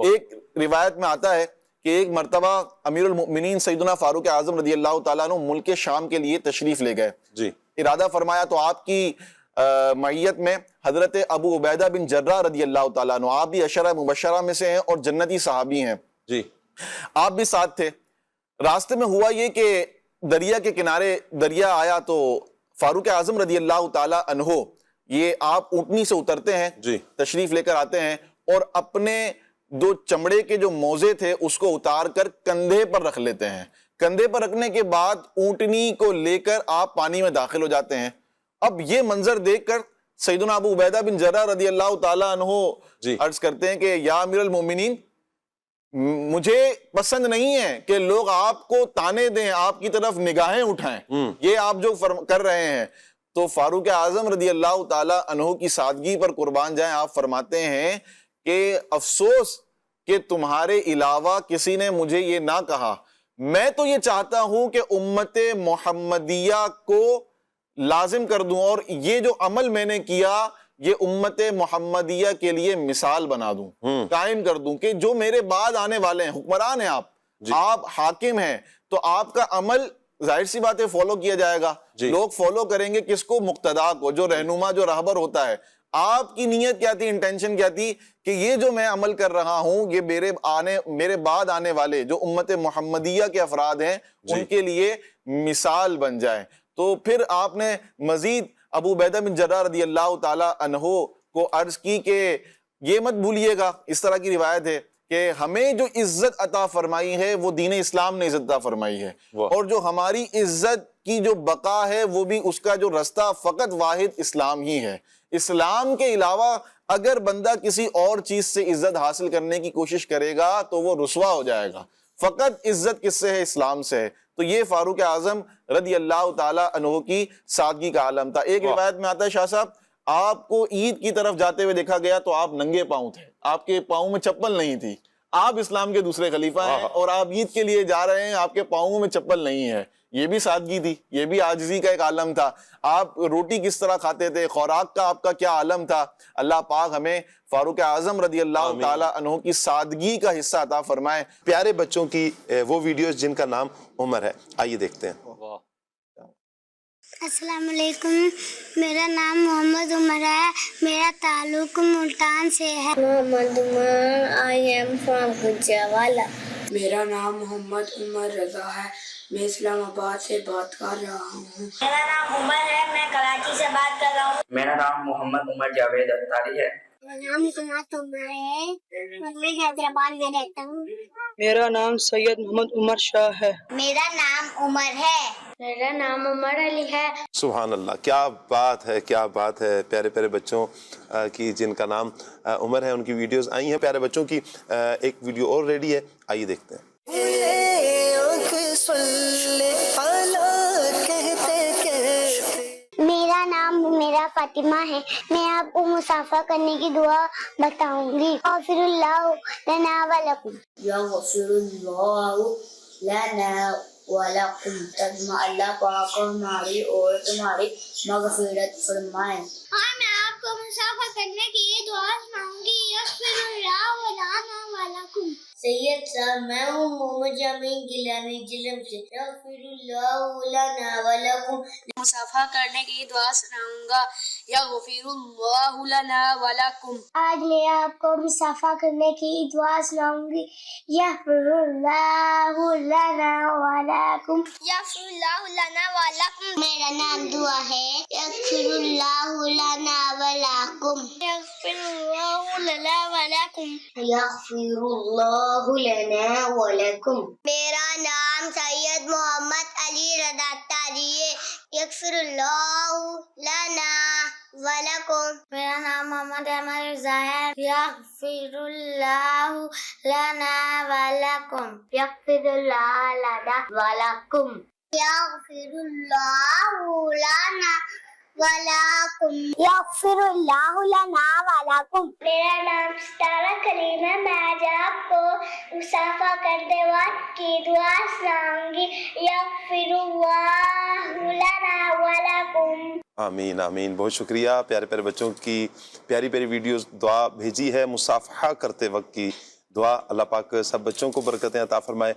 ایک روایت میں آتا ہے کہ ایک مرتبہ امیر المؤمنین سیدنا فاروق اعظم رضی اللہ تعالیٰ عنہ ملک شام کے لیے تشریف لے گئے. ارادہ فرمایا تو آپ کی معیت میں حضرت ابو عبیدہ بن جراح رضی اللہ تعالیٰ عنہ, آپ بھی عشرہ مبشرہ میں سے ہیں اور جنتی صحابی ہیں, آپ بھی ساتھ تھے. راستے میں ہوا یہ کہ دریا کے کنارے دریا آیا تو فاروق اعظم رضی اللہ تعالیٰ عنہ یہ آپ اونٹنی سے اترتے ہیں, تشریف لے کر آتے ہیں, اور اپنے دو چمڑے کے جو موزے تھے اس کو اتار کر کندھے پر رکھ لیتے ہیں. کندھے پر رکھنے کے بعد اونٹنی کو لے کر آپ پانی میں داخل ہو جاتے ہیں. اب یہ منظر دیکھ کر سیدنا ابو عبیدہ بن جراح رضی اللہ تعالیٰ عنہ عرض کرتے ہیں کہ یا امیر المومنین, مجھے پسند نہیں ہے کہ لوگ آپ کو تانے دیں, آپ کی طرف نگاہیں اٹھائیں, یہ آپ جو کر رہے ہیں. تو فاروق اعظم رضی اللہ تعالیٰ عنہ کی سادگی پر قربان جائیں, آپ فرماتے ہیں کہ افسوس کہ تمہارے علاوہ کسی نے مجھے یہ نہ کہا. میں تو یہ چاہتا ہوں کہ امت محمدیہ کو لازم کر دوں اور یہ جو عمل میں نے کیا یہ امت محمدیہ کے لیے مثال بنا دوں، قائم کر دوں کہ جو میرے بعد آنے والے ہیں، حکمران ہیں آپ حاکم ہیں، تو آپ کا عمل ظاہر سی بات ہے فالو کیا جائے گا، لوگ فالو کریں گے کس کو؟ مقتدا کو، جو رہنما جو رہبر ہوتا ہے۔ آپ کی نیت کیا تھی، انٹینشن کیا تھی کہ یہ جو میں عمل کر رہا ہوں یہ میرے بعد آنے والے جو امت محمدیہ کے افراد ہیں ان کے لیے مثال بن جائے۔ تو پھر آپ نے مزید ابو عبیدہ بن جراح رضی اللہ تعالی عنہ کو عرض کی کہ یہ مت بھولیے گا، اس طرح کی روایت ہے کہ ہمیں جو عزت عطا فرمائی ہے وہ دین اسلام نے عزت عطا فرمائی ہے، اور جو ہماری عزت کی جو بقا ہے وہ بھی اس کا جو رستہ فقط واحد اسلام ہی ہے۔ اسلام کے علاوہ اگر بندہ کسی اور چیز سے عزت حاصل کرنے کی کوشش کرے گا تو وہ رسوا ہو جائے گا۔ فقط عزت کس سے ہے؟ اسلام سے ہے۔ تو یہ فاروق اعظم رضی اللہ تعالی عنہ کی سادگی کا عالم تھا۔ ایک روایت میں آتا ہے شاہ صاحب آپ کو عید کی طرف جاتے ہوئے دیکھا گیا تو آپ ننگے پاؤں تھے، آپ کے پاؤں میں چپل نہیں تھی۔ آپ اسلام کے دوسرے خلیفہ ہیں اور آپ عید کے لیے جا رہے ہیں، آپ کے پاؤں میں چپل نہیں ہے۔ یہ بھی سادگی تھی، یہ بھی عاجزی کا ایک عالم تھا۔ آپ روٹی کس طرح کھاتے تھے، خوراک کا آپ کا کیا عالم تھا۔ اللہ پاک ہمیں فاروق اعظم رضی اللہ تعالی عنہ کی سادگی کا حصہ عطا فرمائے۔ پیارے بچوں کی وہ ویڈیوز جن کا نام عمر ہے، آئیے دیکھتے ہیں۔ السلام علیکم، میرا نام محمد عمر ہے، میرا تعلق ملتان سے ہے۔ Muhammad Umar, I am from Gujranwala. میرا نام محمد عمر رضا ہے، میں اسلام آباد سے بات کر رہا ہوں۔ میرا نام عمر ہے، میں کراچی سے بات کر رہا ہوں۔ میرا نام محمد عمر جاوید اختاری ہے۔ میرا نام سماعت عمر ہے، میں حیدرآباد میں رہتا ہوں۔ میرا نام سید محمد عمر شاہ ہے۔ میرا نام عمر ہے۔ میرا نام عمر علی ہے۔ سبحان اللہ، کیا بات ہے، کیا بات ہے۔ پیارے پیارے بچوں کی جن کا نام عمر ہے ان کی ویڈیوز آئی ہیں۔ پیارے بچوں کی ایک ویڈیو اور ریڈی ہے، آئیے دیکھتے ہیں۔ میرا نام میرا فاطمہ ہے، میں آپ کو مسافہ کرنے کی دعا بتاؤں گی۔ غفر اللہ لنا ولکم، یغفر اللہ لنا ولکم، ترجمہ اللہ پاک ہماری اور تمہاری مغفرت فرمائے۔ اور میں آپ کو مسافہ کرنے کی یہ دعا سناؤں گی۔ یغفر اللہ لنا ولکم، سید صاحب میں ہوں محمد جامعین گیلانی جلم سے۔ یغفر اللہ لنا ولکم، مسافہ کرنے کی دعا سناؤں گا۔ یغفر اللہ لنا ولکم، آج میں آپ کو مسافہ کرنے کی دعا سناؤں گی۔ یغفر اللہ لنا ولکم، یغفر اللہ لنا ولکم۔ میرا نام دعا ہے۔ یغفر اللہ لنا ولکم، یغفر اللہ لنا ولکم، یغفر اللہ لنا ولکم۔ میرا نام سید محمد علی رضا اختاری ہے۔ یغفر اللہ لنا ولکم۔ میرا نام محمد احمد رضا ہے۔ یغفر اللہ لنا ولکم، یغفر اللہ لنا ولکم، یغفر اللہ لنا ولکم، یغفر اللہ لنا ولکم۔ میرا نام ستارہ کریم ہے، میں آج آپ کو مسافہ کرتے وقت کی دعا سناؤں گی۔ یغفر اللہ لنا ولکم۔ آمین آمین، بہت شکریہ۔ پیارے پیارے بچوں کی پیاری پیاری ویڈیوز دعا بھیجی ہے، مصافحہ کرتے وقت کی دعا۔ اللہ پاک سب بچوں کو برکتیں عطا فرمائے۔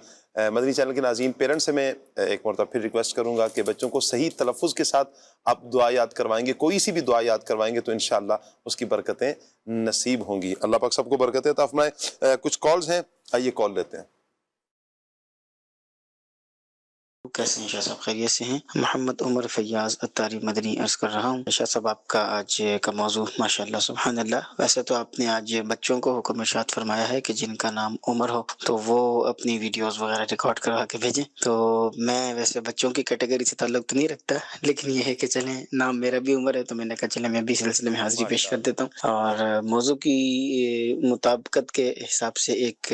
مدنی چینل کے ناظرین، پیرنٹ سے میں ایک مرتبہ پھر ریکویسٹ کروں گا کہ بچوں کو صحیح تلفظ کے ساتھ آپ دعا یاد کروائیں گے، کوئی سی بھی دعا یاد کروائیں گے تو انشاءاللہ اس کی برکتیں نصیب ہوں گی۔ اللہ پاک سب کو برکتیں عطا فرمائے۔ کچھ کالز ہیں، آئیے کال لیتے ہیں۔ کیسے ہیں شاہ صاحب؟ خیریت سے ہیں؟ محمد عمر فیاض اختاری مدنی عرض کر رہا ہوں۔ شاہ صاحب آپ کا آج کا موضوع ماشاءاللہ سبحان اللہ، ویسے تو آپ نے آج بچوں کو حکم ارشاد فرمایا ہے کہ جن کا نام عمر ہو تو وہ اپنی ویڈیوز وغیرہ ریکارڈ کروا کے بھیجیں۔ تو میں ویسے بچوں کی کیٹیگری سے تعلق تو نہیں رکھتا، لیکن یہ ہے کہ چلیں نام میرا بھی عمر ہے تو میں نے کہا چلیں میں بھی سلسلے میں حاضری پیش کر دیتا ہوں۔ اور موضوع کی مطابقت کے حساب سے ایک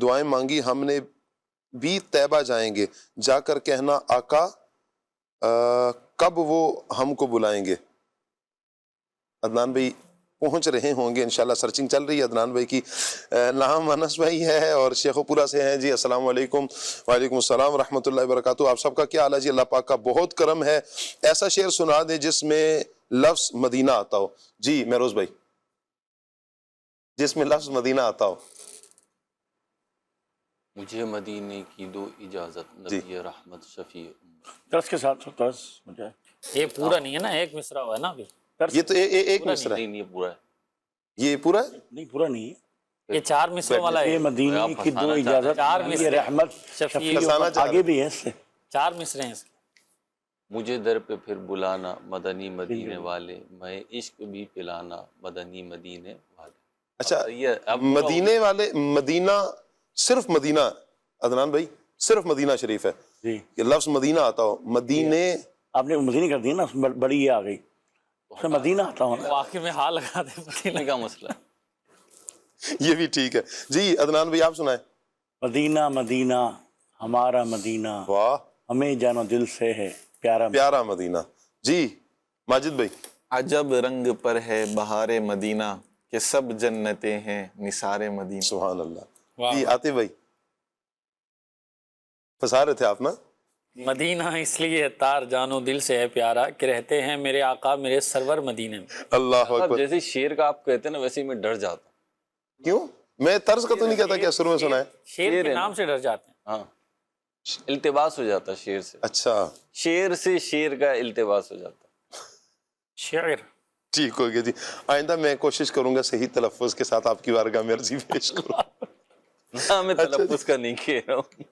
دعائیں مانگی ہم نے بھی طیبہ جائیں گے، جا کر کہنا آقا کب وہ ہم کو بلائیں گے۔ عدنان بھائی پہنچ رہے ہوں گے انشاءاللہ، سرچنگ چل رہی ہے عدنان بھائی کی۔ نام انس بھائی ہے اور شیخو پورہ سے ہیں جی۔ السلام علیکم۔ وعلیکم السلام ورحمۃ اللہ وبرکاتہ۔ آپ سب کا کیا حال ہے جی؟ اللہ پاک کا بہت کرم ہے، ایسا شعر سنا دیں جس میں لفظ مدینہ آتا ہو۔ جی مہروز بھائی، جس میں لفظ مدینہ آتا ہو۔ مجھے مدینے کی دو اجازت، نبی رحمت شفیع۔ طرز کے ساتھ طرز مجھے یہ پورا نہیں ہے نا، ایک مصرع ہوا ہے نا ابھی۔ یہ تو ایک مصرع ہے، نہیں یہ پورا ہے، یہ پورا ہے؟ نہیں پورا نہیں ہے، یہ 4 مصرع والا ہے۔ یہ مدینے کی دو اجازت، 4 یہ مصرع، رحمت شفیع، آگے بھی ہے اس سے 4 مصرع ہیں اس کے۔ مجھے در پہ پھر بلانا مدنی مدینے والے، میں عشق بھی پلانا مدنی مدینے والے۔ اچھا مدینے والے، مدینہ صرف مدینہ، عدنان بھائی صرف مدینہ شریف ہے جی، یہ لفظ مدینہ آتا ہو، مدینے آپ نے مدینہ کر دیا نا، بڑی یہ آ گئی، اس میں مدینہ آتا ہوں نا، آخر میں ہاں لگا دیں مدینہ کا مسئلہ۔ یہ بھی ٹھیک ہے جی۔ عدنان بھائی آپ سنائیں۔ مدینہ مدینہ ہمارا مدینہ، واہ، ہمیں جانو دل سے ہے پیارا پیارا مدینہ۔ جی ماجد بھائی۔ عجب رنگ پر ہے بہار مدینہ، کہ سب جنتیں ہیں نثار مدینہ۔ سبحان اللہ۔ جی عاطف بھائی پھنسا رہے تھے آپ نا۔ مدینہ اس لیے تار جانو دل سے ہے پیارا، کہ رہتے ہیں میرے آقا میرے سرور مدینے میں۔ اللہ اکبر۔ جیسے شعر کا آپ کہتے ہیں نا، ویسے ہی میں ڈر جاتا ہوں۔ کیوں؟ میں طرز کا تو نہیں کہتا کہ اثر میں سنا ہے، شعر کے نام سے ڈر جاتے ہیں۔ ہاں، التباس ہو جاتا ہے شعر سے۔ اچھا، شعر سے شعر کا التباس ہو جاتا ہے۔ شعر ٹھیک ہو گیا جی۔ آئندہ میں کوشش کروں گا صحیح تلفظ کے ساتھ آپ کی بارگاہ میں عرضی پیش کروں۔ نہ میں تلفظ کا نہیں کہہ رہا ہوں،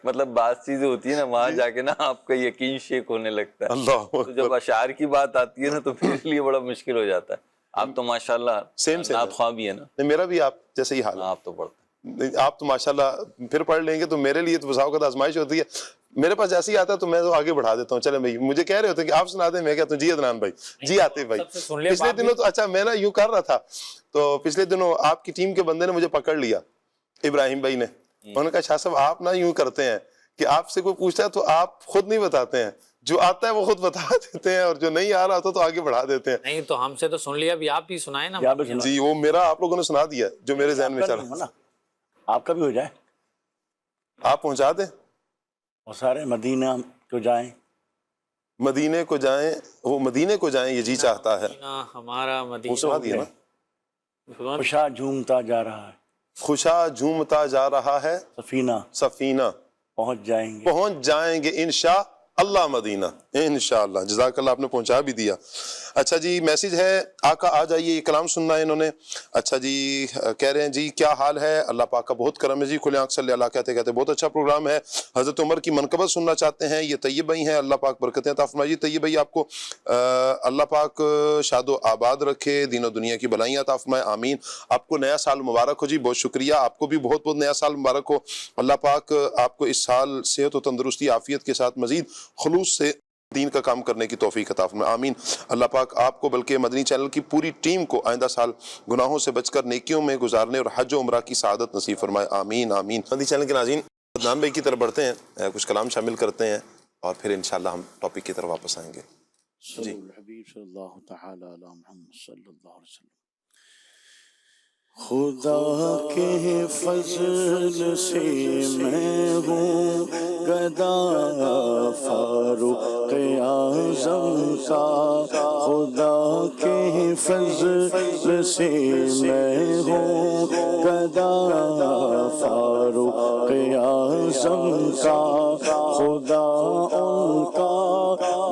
مطلب بعض چیزیں ہوتی ہیں نا، وہاں جا کے نا آپ کا یقین شیک ہونے لگتا ہے۔ اللہ تو جب اشعار کی بات آتی ہے نا تو میرے لیے بڑا مشکل ہو جاتا ہے۔ آپ تو ماشاءاللہ نعت خواہ بھی ہے نا۔ میرا بھی آپ جیسے ہی حال ہے۔ آپ تو پڑھتے ہیں، آپ تو ماشاءاللہ پھر پڑھ لیں گے تو میرے لیے تو بساؤ کا آزمائش ہوتی ہے۔ میرے پاس جیسے ہی آتا ہے تو میں تو آگے بڑھا دیتا ہوں، چلے بھائی مجھے کہہ رہے ہوتے ہیں کہ آپ سنا دیں، میں کہتا ہوں جی عدنان بھائی، جی عاطف بھائی۔ پچھلے دنوں تو اچھا میں نا یوں کر رہا تھا، تو پچھلے دنوں آپ کی ٹیم کے بندے نے مجھے پکڑ لیا، ابراہیم بھائی نے۔ انہوں نے کہا شاہ صاحب آپ نا یوں کرتے ہیں کہ آپ سے کوئی پوچھتا ہے تو آپ خود نہیں بتاتے ہیں، جو آتا ہے وہ خود بتا دیتے ہیں، اور جو نہیں آ رہا ہوتا تو آگے بڑھا دیتے ہیں۔ نہیں تو ہم سے تو سن لیا، بھی آپ ہی سنائیں نا۔ جی وہ میرا آپ لوگوں نے سنا دیا جو میرے ذہن میں چل رہا ہے، آپ کا بھی ہو جائے، آپ پہنچا دیں۔ اور سارے مدینہ کو جائیں، مدینے کو جائیں، وہ مدینے کو جائیں یہ جی چاہتا ہے۔ ہمارا وہ مدینہ سنا دیا نا۔ خوشا جھومتا جا رہا ہے، خوشا جھومتا جا رہا ہے سفینہ سفینہ، پہنچ جائیں گے انشاء اللہ مدینہ، انشاءاللہ۔ جزاک اللہ، آپ نے پہنچا بھی دیا۔ اچھا جی یہ ہے آقا آ جائیے، یہ کلام سننا ہے انہوں نے۔ اچھا جی کہہ رہے ہیں جی کیا حال ہے؟ اللہ پاک کا بہت کرم ہے جی، کھلے آنکھ صلی اللہ کہتے کہتے بہت اچھا پروگرام ہے۔ حضرت عمر کی منقبت سننا چاہتے ہیں، یہ طیب بھائی ہیں، اللہ پاک برکتیں عطا فرمائے جی۔ طیب بھائی آپ کو اللہ پاک شاد و آباد رکھے، دین و دنیا کی بھلائیاں عطا فرمائے، آمین۔ آپ کو نیا سال مبارک ہو جی، بہت شکریہ، آپ کو بھی بہت بہت نیا سال مبارک ہو۔ اللہ پاک آپ کو اس سال صحت و تندرستی عافیت کے ساتھ مزید خلوص سے دین کا کام کرنے کی توفیق عطا فرمائے، آمین۔ اللہ پاک آپ کو بلکہ مدنی چینل کی پوری ٹیم کو آئندہ سال گناہوں سے بچ کر نیکیوں میں گزارنے اور حج و عمرہ کی سعادت نصیب فرمائے، آمین آمین۔ مدنی چینل کے ناظرین، عدنان بھائی کی طرف بڑھتے ہیں، کچھ کلام شامل کرتے ہیں اور پھر انشاءاللہ ہم ٹاپک کی طرف واپس آئیں گے۔ جی حبیب صلی اللہ تعالی علی محمد صلی اللہ علیہ وسلم۔ خدا کے فضل سے میں ہوں گدا فاروق اعظم کا، خدا کے فضل سے میں ہوں گدا فاروق اعظم کا، خدا ان کا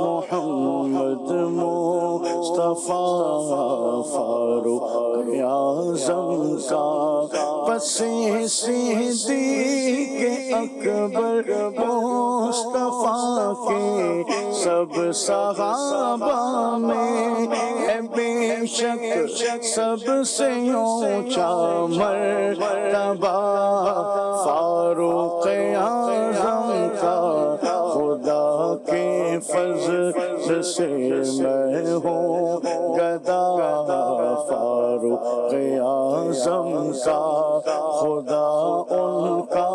محمد مصطفیٰ فاروق اعظم کا، پس صدیق اکبر مصطفیٰ کے سب صحابہ میں ہے بے شک سب سے اونچا مرتبہ فاروق اعظم کا، خدا کے فضل سے میں ہوں گدا فاروق اعظم کا خدا ان کا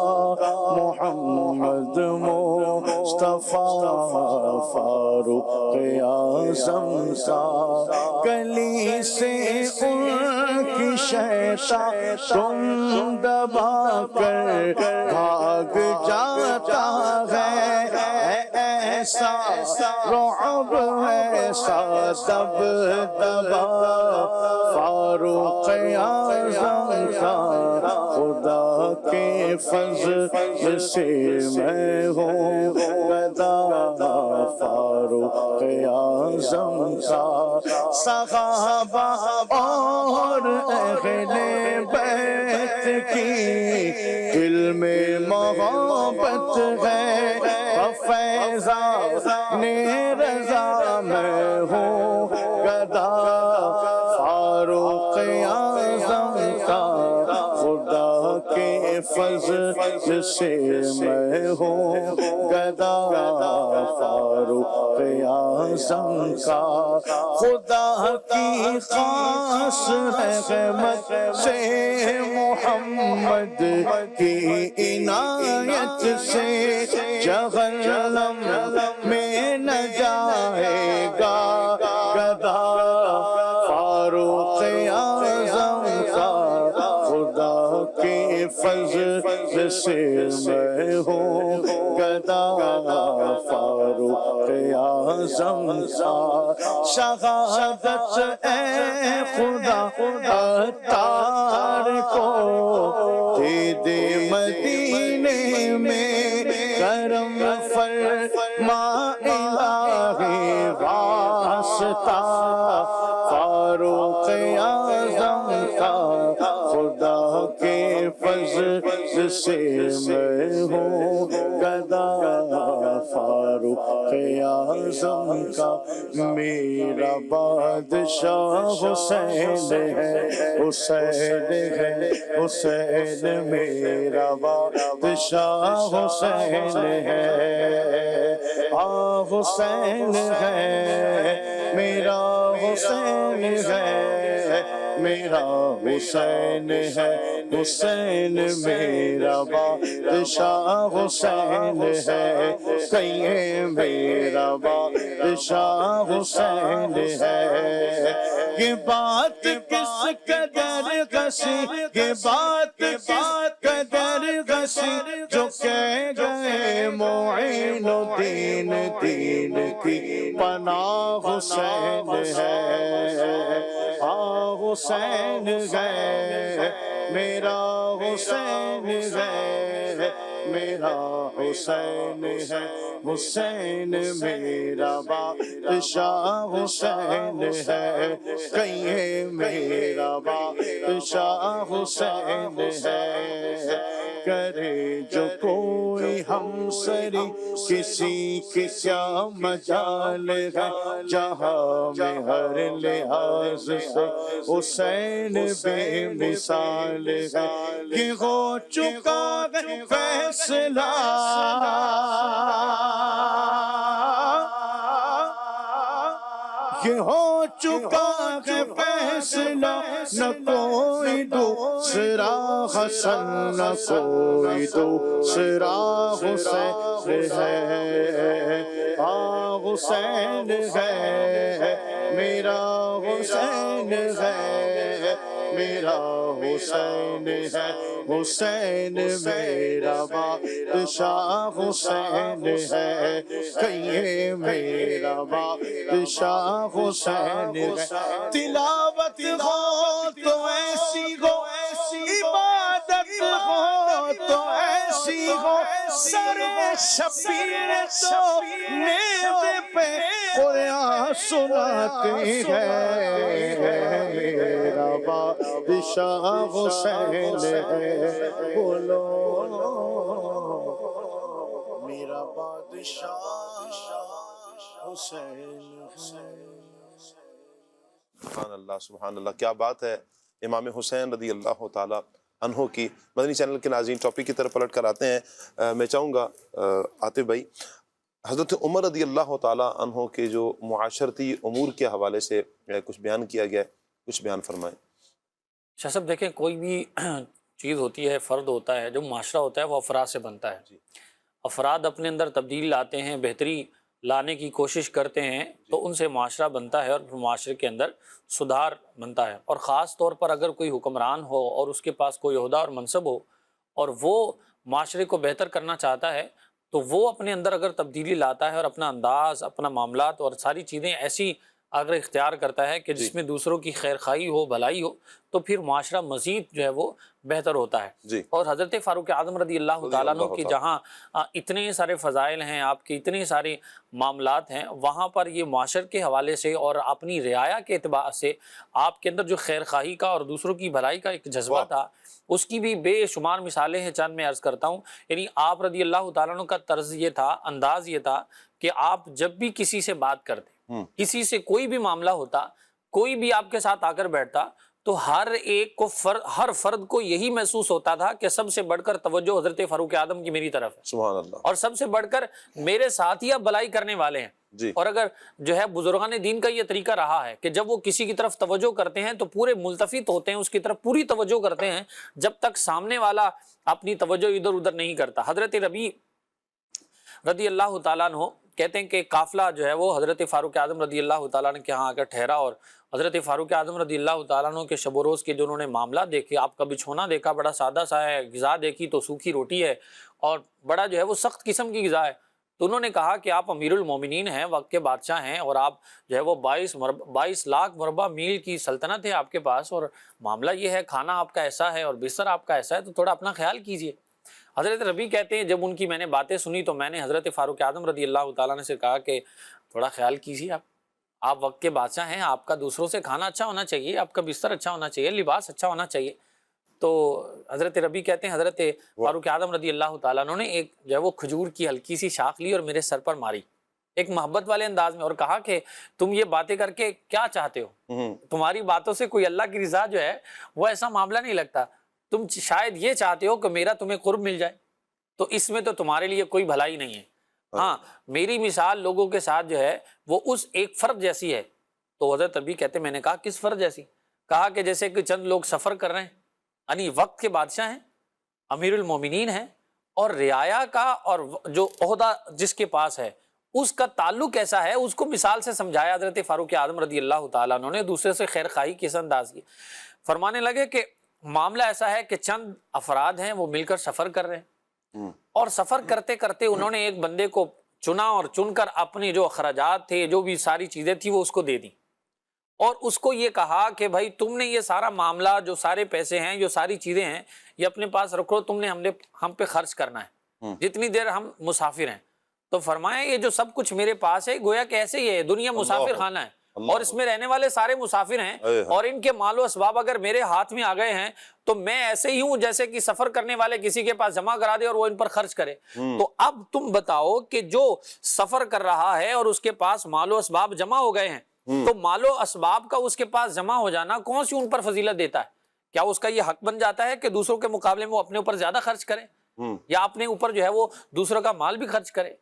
محمد مصطفیٰ فاروق اعظم کا گلی سے ان کی شیطان تم دبا کر بھاگ جاتا ہے، ایسا رعب ایسا دبدبا فاروق اعظم کا، خدا کے فضل سے میں ہوں گدا فاروق اعظم کا، صحابہ اور اہل بیت کی دل میں محبت ہے، فیضان رضا میں ہوں گدا فاروق اعظم کا، خدا کے فضل سے میں ہوں گدا فاروق اعظم کا، خدا کی خاص رحمت سے محمد کی عنایت سے جہنم میں نہ جائے گا گدا فاروق اعظم کا، خدا کے فضل سے میں ہوں گدا فاروق اعظم کا، شہادت اے خدا عطار کو دے دے مدینے میں، کرم فرما الہی واسطہ فاروق اعظم کا، خدا کے فضل سے میں ہوں گدا فاروق اعظم کا، میرا بادشاہ حسین ہے، حسین ہے، حسین میرا بادشاہ حسین ہے، حسین ہے میرا حسین ہے، میرا حسین ہے، حسین میرا بادشاہ حسین ہے، کہیں میرا بادشاہ حسین ہے، یہ بات کس قدر غسی، یہ بات کس قدر غسی، جو کہہ گئے معین الدین دین کی پناہ حسین ہے، حسین ہے میرا حسین ہے، میرا حسین ہے، حسین میرا بادشاہ حسین ہے، کہیں میرا بادشاہ حسین ہے، کرے جو کوئی ہم سری کسی کی کیا مجال ہے، جہاں میں ہر لحاظ سے حسین بے مثال ہے، کہ ہو چکا ہے فیصلہ یہ ہو چکا ہے فیصلہ، نہ کوئی دوسرا حسن نہ کوئی دوسرا حسین ہے، حسین ہے میرا حسین ہے، میرا حسین ہے، حسین میرا بادشاہ حسین ہے، کہیں میرا بادشاہ حسین ہے، تلاوت ہو تو ایسی ہو، عبادت ہو تو ایسی ہو، سر شبیر تو میوے پہ قرآن سناتی ہے، میرا بادشاہ حسین ہے، بولو میرا بادشاہ حسین ہے۔ سبحان اللہ سبحان اللہ، کیا بات ہے امام حسین رضی اللہ تعالیٰ عنہ کی۔ مدنی چینل کے ناظرین ٹاپک کی طرف پلٹ کر آتے ہیں، میں چاہوں گا عاطف بھائی، حضرت عمر رضی اللہ تعالیٰ عنہ کے جو معاشرتی امور کے حوالے سے کچھ بیان کیا گیا ہے، کچھ بیان فرمائیں۔ شاہ صاحب دیکھیں، کوئی بھی چیز ہوتی ہے، فرد ہوتا ہے، جو معاشرہ ہوتا ہے وہ افراد سے بنتا ہے. افراد اپنے اندر تبدیلی لاتے ہیں، بہتری لانے کی کوشش کرتے ہیں، تو ان سے معاشرہ بنتا ہے اور معاشرے کے اندر سدھار بنتا ہے. اور خاص طور پر اگر کوئی حکمران ہو اور اس کے پاس کوئی عہدہ اور منصب ہو اور وہ معاشرے کو بہتر کرنا چاہتا ہے، تو وہ اپنے اندر اگر تبدیلی لاتا ہے اور اپنا انداز، اپنا معاملات اور ساری چیزیں ایسی اگر اختیار کرتا ہے کہ جس میں دوسروں کی خیر خواہی ہو، بھلائی ہو، تو پھر معاشرہ مزید جو ہے وہ بہتر ہوتا ہے. اور حضرت فاروق اعظم رضی اللہ تعالیٰ عنہ کی جہاں اتنے سارے فضائل ہیں، آپ کے اتنے سارے معاملات ہیں، وہاں پر یہ معاشر کے حوالے سے اور اپنی رعایا کے اعتبار سے آپ کے اندر جو خیر خواہی کا اور دوسروں کی بھلائی کا ایک جذبہ تھا، اس کی بھی بے شمار مثالیں ہیں. چند میں عرض کرتا ہوں. یعنی آپ رضی اللہ تعالیٰ عنہ کا طرز یہ تھا، انداز یہ تھا کہ آپ جب بھی کسی سے بات کرتے، کسی سے کوئی بھی معاملہ ہوتا، کوئی بھی آپ کے ساتھ آ کر بیٹھتا، تو ہر ایک کو ہر فرد کو یہی محسوس ہوتا تھا کہ سب سے بڑھ کر توجہ حضرت فاروق اعظم کی میری طرف ہے. سبحان اللہ. اور سب سے بڑھ کر میرے ساتھ ہی اب بھلائی کرنے والے ہیں. اور اگر جو ہے بزرگان دین کا یہ طریقہ رہا ہے کہ جب وہ کسی کی طرف توجہ کرتے ہیں تو پورے ملتفت ہوتے ہیں، اس کی طرف پوری توجہ کرتے ہیں جب تک سامنے والا اپنی توجہ ادھر ادھر نہیں کرتا. حضرت ربیع رضی اللہ تعالیٰ عنہ کہتے ہیں کہ قافلہ جو ہے وہ حضرت فاروق اعظم رضی اللہ تعالیٰ عنہ کے ہاں آ کر ٹھہرا، اور حضرت فاروق اعظم رضی اللہ تعالیٰ عنہ کے شب و روز کے جو انہوں نے معاملات دیکھے، آپ کا بچھونا دیکھا بڑا سادہ سا ہے، غذا دیکھی تو سوکھی روٹی ہے اور بڑا جو ہے وہ سخت قسم کی غذا ہے. تو انہوں نے کہا کہ آپ امیر المومنین ہیں، وقت کے بادشاہ ہیں، اور آپ جو ہے وہ 22 لاکھ مربع میل کی سلطنت ہے آپ کے پاس، اور معاملہ یہ ہے، کھانا آپ کا ایسا ہے اور بستر آپ کا ایسا ہے، تو تھوڑا اپنا خیال کیجئے. حضرت ربیع کہتے ہیں جب ان کی میں نے باتیں سنی تو میں نے حضرت فاروق اعظم رضی اللہ تعالیٰ عنہ سے کہا کہ تھوڑا خیال کیجیے، آپ وقت کے بادشاہ ہیں، آپ کا دوسروں سے کھانا اچھا ہونا چاہیے، آپ کا بستر اچھا ہونا چاہیے، لباس اچھا ہونا چاہیے. تو حضرت ربیع کہتے ہیں حضرت فاروق اعظم رضی اللہ تعالیٰ عنہ نے ایک جو ہے وہ کھجور کی ہلکی سی شاخ لی اور میرے سر پر ماری ایک محبت والے انداز میں، اور کہا کہ تم یہ باتیں کر کے کیا چاہتے ہو؟ تمہاری باتوں سے کوئی اللہ کی رضا جو ہے وہ ایسا معاملہ نہیں لگتا، تم شاید یہ چاہتے ہو کہ میرا تمہیں قرب مل جائے، تو اس میں تو تمہارے لیے کوئی بھلائی نہیں ہے. ہاں، میری مثال لوگوں کے ساتھ جو ہے وہ اس ایک فرد جیسی ہے. تو حضرت ربیع کہتے میں نے کہا کس فرد جیسی؟ کہا کہ جیسے کہ چند لوگ سفر کر رہے ہیں، یعنی وقت کے بادشاہ ہیں، امیر المومنین ہیں، اور رعایا کا اور جو عہدہ جس کے پاس ہے اس کا تعلق ایسا ہے، اس کو مثال سے سمجھایا حضرت فاروق اعظم رضی اللہ تعالیٰ عنہ نے دوسرے سے خیر خواہی کس انداز کی. فرمانے لگے کہ معاملہ ایسا ہے کہ چند افراد ہیں، وہ مل کر سفر کر رہے ہیں، اور سفر کرتے کرتے انہوں نے ایک بندے کو چنا اور چن کر اپنے جو اخراجات تھے، جو بھی ساری چیزیں تھیں، وہ اس کو دے دیں، اور اس کو یہ کہا کہ بھائی تم نے یہ سارا معاملہ، جو سارے پیسے ہیں، جو ساری چیزیں ہیں، یہ اپنے پاس رکھو، تم نے ہم پہ خرچ کرنا ہے جتنی دیر ہم مسافر ہیں. تو فرمایا یہ جو سب کچھ میرے پاس ہے گویا کہ ایسے ہی ہے، دنیا مسافر خانہ ہے، اور اس میں رہنے والے سارے مسافر ہیں، اور ان کے مال و اسباب اگر میرے ہاتھ میں آ گئے ہیں تو میں ایسے ہی ہوں جیسے کہ سفر کرنے والے کسی کے پاس جمع کرا دے اور وہ ان پر خرچ کرے. تو اب تم بتاؤ کہ جو سفر کر رہا ہے اور اس کے پاس مال و اسباب جمع ہو گئے ہیں، تو مال و اسباب کا اس کے پاس جمع ہو جانا کون سی ان پر فضیلت دیتا ہے؟ کیا اس کا یہ حق بن جاتا ہے کہ دوسروں کے مقابلے میں وہ اپنے اوپر زیادہ خرچ کرے، یا اپنے اوپر جو ہے وہ دوسروں کا مال بھی خرچ کرے؟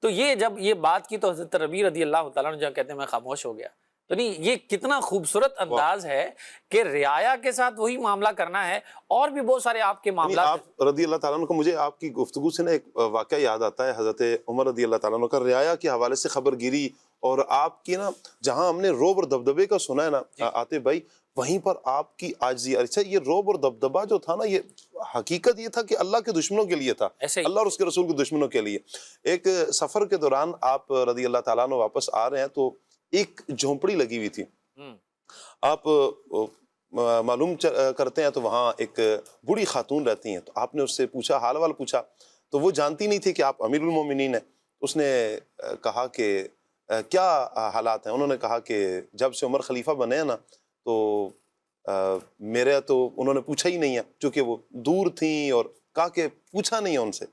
تو یہ جب یہ بات کی تو حضرت ربیع رضی اللہ تعالیٰ عنہ جو کہتے ہیں میں خاموش ہو گیا. تو نہیں، یہ کتنا خوبصورت انداز ہے کہ رعایا کے ساتھ وہی معاملہ کرنا ہے. اور بھی بہت سارے آپ کے معاملات. آپ رضی اللہ تعالیٰ عنہ کو، مجھے آپ کی گفتگو سے نا ایک واقعہ یاد آتا ہے، حضرت عمر رضی اللہ تعالیٰ عنہ کا رعایا کے حوالے سے خبر گیری، اور آپ کی نا جہاں ہم نے روب اور دبدبے کا سنا ہے نا آتے بھائی، وہیں پر آپ کی عاجزی. اچھا، یہ روب اور دبدبا جو تھا نا، یہ حقیقت یہ تھا کہ اللہ کے دشمنوں کے لیے تھا، اللہ اور اس کے رسول کے دشمنوں کے لیے. ایک سفر کے دوران آپ رضی اللہ تعالیٰ عنہ واپس آ رہے ہیں تو ایک جھونپڑی لگی ہوئی تھی. آپ معلوم کرتے ہیں تو وہاں ایک بوڑھی خاتون رہتی ہیں. تو آپ نے اس سے پوچھا، حال وال پوچھا، تو وہ جانتی نہیں تھی کہ آپ امیر المومنین ہیں. اس نے کہا کہ کیا حالات ہیں؟ انہوں نے کہا کہ جب سے عمر خلیفہ بنے ہیں نا تو میرے تو انہوں نے پوچھا ہی نہیں ہے، چونکہ وہ دور تھیں، اور کہا کہ پوچھا نہیں ہے ان سے.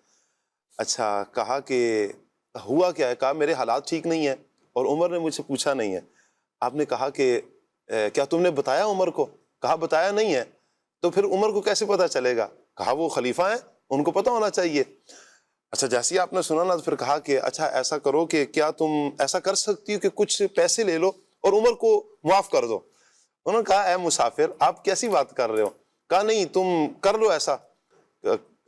اچھا، کہا کہ ہوا کیا ہے؟ کہا میرے حالات ٹھیک نہیں ہیں اور عمر نے مجھ سے پوچھا نہیں ہے. آپ نے کہا کہ کیا تم نے بتایا عمر کو؟ کہا بتایا نہیں ہے. تو پھر عمر کو کیسے پتا چلے گا؟ کہا وہ خلیفہ ہیں، ان کو پتا ہونا چاہیے. اچھا، جیسے ہی آپ نے سنا نا تو پھر کہا کہ اچھا ایسا کرو کہ کیا تم ایسا کر سکتی ہو کہ کچھ پیسے لے لو اور عمر کو معاف کر دو. انہوں نے کہا اے مسافر آپ کیسی بات کر رہے ہو؟ کہا نہیں تم کر لو ایسا،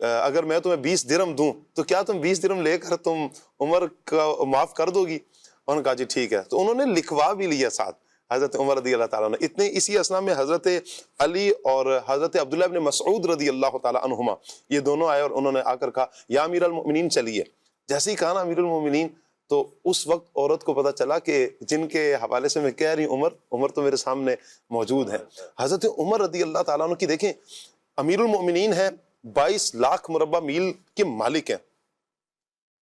اگر میں تمہیں 20 درہم دوں تو کیا تم 20 درہم لے کر تم عمر کا معاف کر دو گی؟ انہوں نے کہا جی ٹھیک ہے. تو انہوں نے لکھوا بھی لیا ساتھ حضرت عمر رضی اللہ تعالیٰ عنہ. اتنے اسی اسنا میں حضرت علی اور حضرت عبداللہ ابن مسعود رضی اللہ تعالیٰ عنہما یہ دونوں آئے اور انہوں نے آ کر کہا یا امیر المؤمنین چلیے. جیسے ہی کہا نا امیر المؤمنین تو اس وقت عورت کو پتہ چلا کہ جن کے حوالے سے میں کہہ رہی ہوں عمر تو میرے سامنے موجود ہیں. حضرت عمر رضی اللہ تعالیٰ عنہ کی دیکھیں امیر المؤمنین ہیں، 22 لاکھ مربع میل کے مالک ہیں.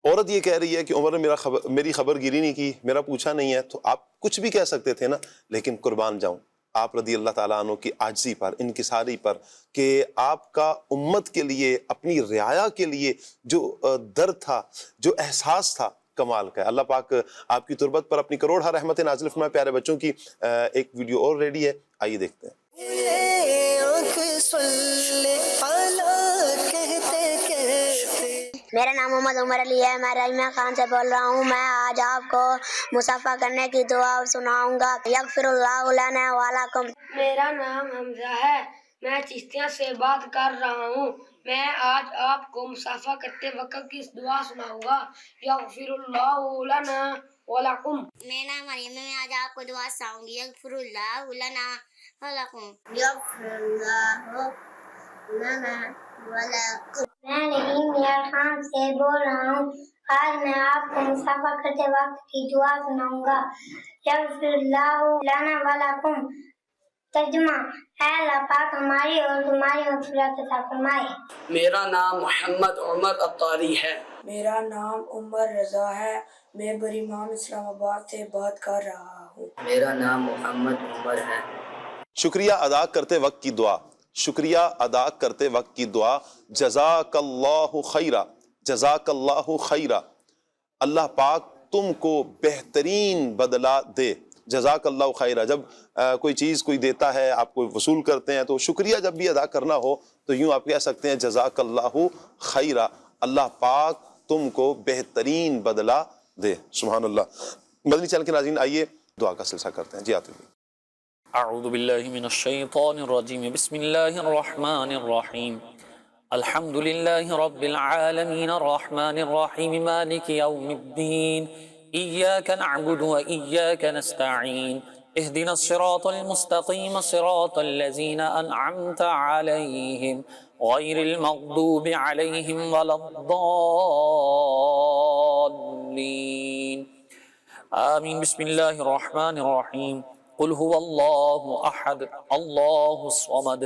عورت یہ کہہ رہی ہے کہ عمر نے میری خبر گیری نہیں کی، میرا پوچھا نہیں ہے. تو آپ کچھ بھی کہہ سکتے تھے نا، لیکن قربان جاؤں آپ رضی اللہ تعالیٰ عنہ کی عاجزی پر، انکساری پر، کہ آپ کا امت کے لیے اپنی رعایا کے لیے جو درد تھا، جو احساس تھا، کمال کا ہے. اللہ پاک آپ کی تربت پر اپنی کروڑہ رحمت نازل فرمائے. پیارے بچوں کی ایک ویڈیو اور ریڈی ہے، آئیے دیکھتے ہیں. میرا نام محمد عمر علی ہے، میں رحیمیہ خان سے بول رہا ہوں. میں آج آپ کو مصافحہ کرنے کی دعا سناؤں گا. یغفر اللہ لنا ولکم. میرا نام حمزہ ہے، میں چشتیاں سے بات کر رہا ہوں. میں آج آپ کو مصافحہ کرتے وقت کی دعا سناؤں گا. یغفر اللہ لنا ولکم. میرا نام مریم ہے، میں آج آپ کو دعا سناؤں گی. یغفر اللہ لنا ولکم. یغفر اللہ لنا ولکم. میں رحیمیہ خان سے بول رہا ہوں. آج میں آپ کو مصافحہ کرتے وقت کی دعا سناؤں گا. یغفر اللہ لنا ولکم. ترجمہ: اے اللہ پاک ہماری اور تمہاری مغفرت عطا فرمائے. میرا نام محمد عمر عطاری ہے. میرا نام عمر رضا ہے، میں بریمام اسلام آباد سے بات کر رہا ہوں. میرا نام محمد عمر ہے. شکریہ ادا کرتے وقت کی دعا، شکریہ ادا کرتے وقت کی دعا. جزاک اللہ خیرہ، جزاک اللہ خیرہ. اللہ پاک تم کو بہترین بدلہ دے. جزاک اللہ خیرہ. جب کوئی چیز کوئی دیتا ہے، آپ کو وصول کرتے ہیں، تو شکریہ جب بھی ادا کرنا ہو تو یوں آپ کہہ سکتے ہیں جزاک اللہ خیرہ، اللہ پاک تم کو بہترین بدلہ دے. سبحان اللہ. مدنی چینل کے ناظرین آئیے دعا کا سلسلہ کرتے ہیں. جی آتے ہیں. اعوذ باللہ من الشیطان الرجیم. بسم اللہ الرحمن الرحیم. الحمد للہ رب العالمین الرحمن الرحیم مالک یوم الدین. ایاک نعبد و ایاک نستعین. اهدنا الصراط المستقیم صراط الذین انعمت علیہم غیر المغضوب علیہم ولا الضالین. آمین. بسم اللہ الرحمن الرحیم. قل هو الله احد الله الصمد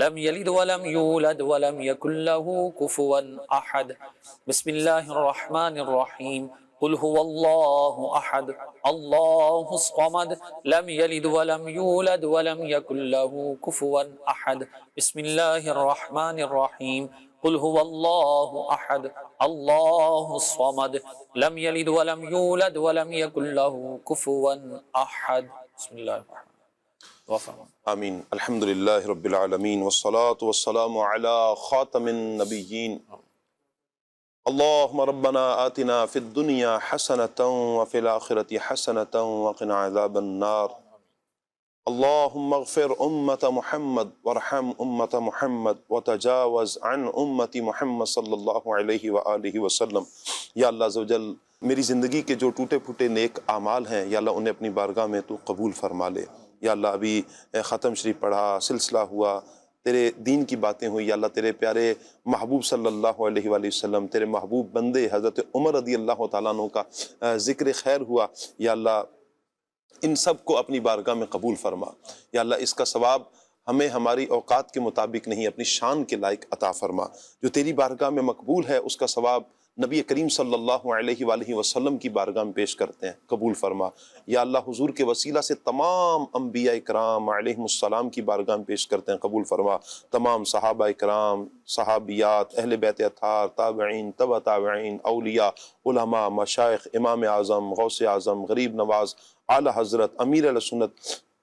لم يلد ولم يولد ولم يكن له كفوا احد. بسم الله الرحمن الرحيم. قل هو الله احد الله الصمد لم يلد ولم يولد ولم يكن له كفوا احد. بسم الله الرحمن الرحيم. قل هو الله احد الله الصمد لم يلد ولم يولد ولم يكن له كفوا احد. بسم اللہ الرحمن الرحیم. آمین. الحمدللہ رب العالمین والصلاة والسلام علی خاتم النبیین. اللہم ربنا آتنا فی الدنیا حسنة وفی الآخرة حسنة وقنا عذاب النار. اللہم اغفر امت محمد وارحم امت محمد وتجاوز عن امت محمد صلی اللہ علیہ وآلہ وسلم. یا اللہ عز و جل میری زندگی کے جو ٹوٹے پھوٹے نیک اعمال ہیں یا اللہ انہیں اپنی بارگاہ میں تو قبول فرما لے. یا اللہ ابھی ختم شریف پڑھا، سلسلہ ہوا، تیرے دین کی باتیں ہوئی. یا اللہ تیرے پیارے محبوب صلی اللہ علیہ وآلہ وسلم، تیرے محبوب بندے حضرت عمر رضی اللہ تعالیٰ عنہ کا ذکر خیر ہوا. یا اللہ ان سب کو اپنی بارگاہ میں قبول فرما. یا اللہ اس کا ثواب ہمیں ہماری اوقات کے مطابق نہیں، اپنی شان کے لائق عطا فرما. جو تیری بارگاہ میں مقبول ہے اس کا ثواب نبی کریم صلی اللہ علیہ وآلہ وسلم کی بارگاہ میں پیش کرتے ہیں، قبول فرما. یا اللہ حضور کے وسیلہ سے تمام انبیاء کرام علیہم السلام کی بارگاہ میں پیش کرتے ہیں، قبول فرما. تمام صحابہ کرام، صحابیات، اہل بیت اطہار، تابعین، تبع تابعین، اولیاء، علماء، مشائخ، امام اعظم، غوث اعظم، غریب نواز، اعلی حضرت، امیر علیہ سنت،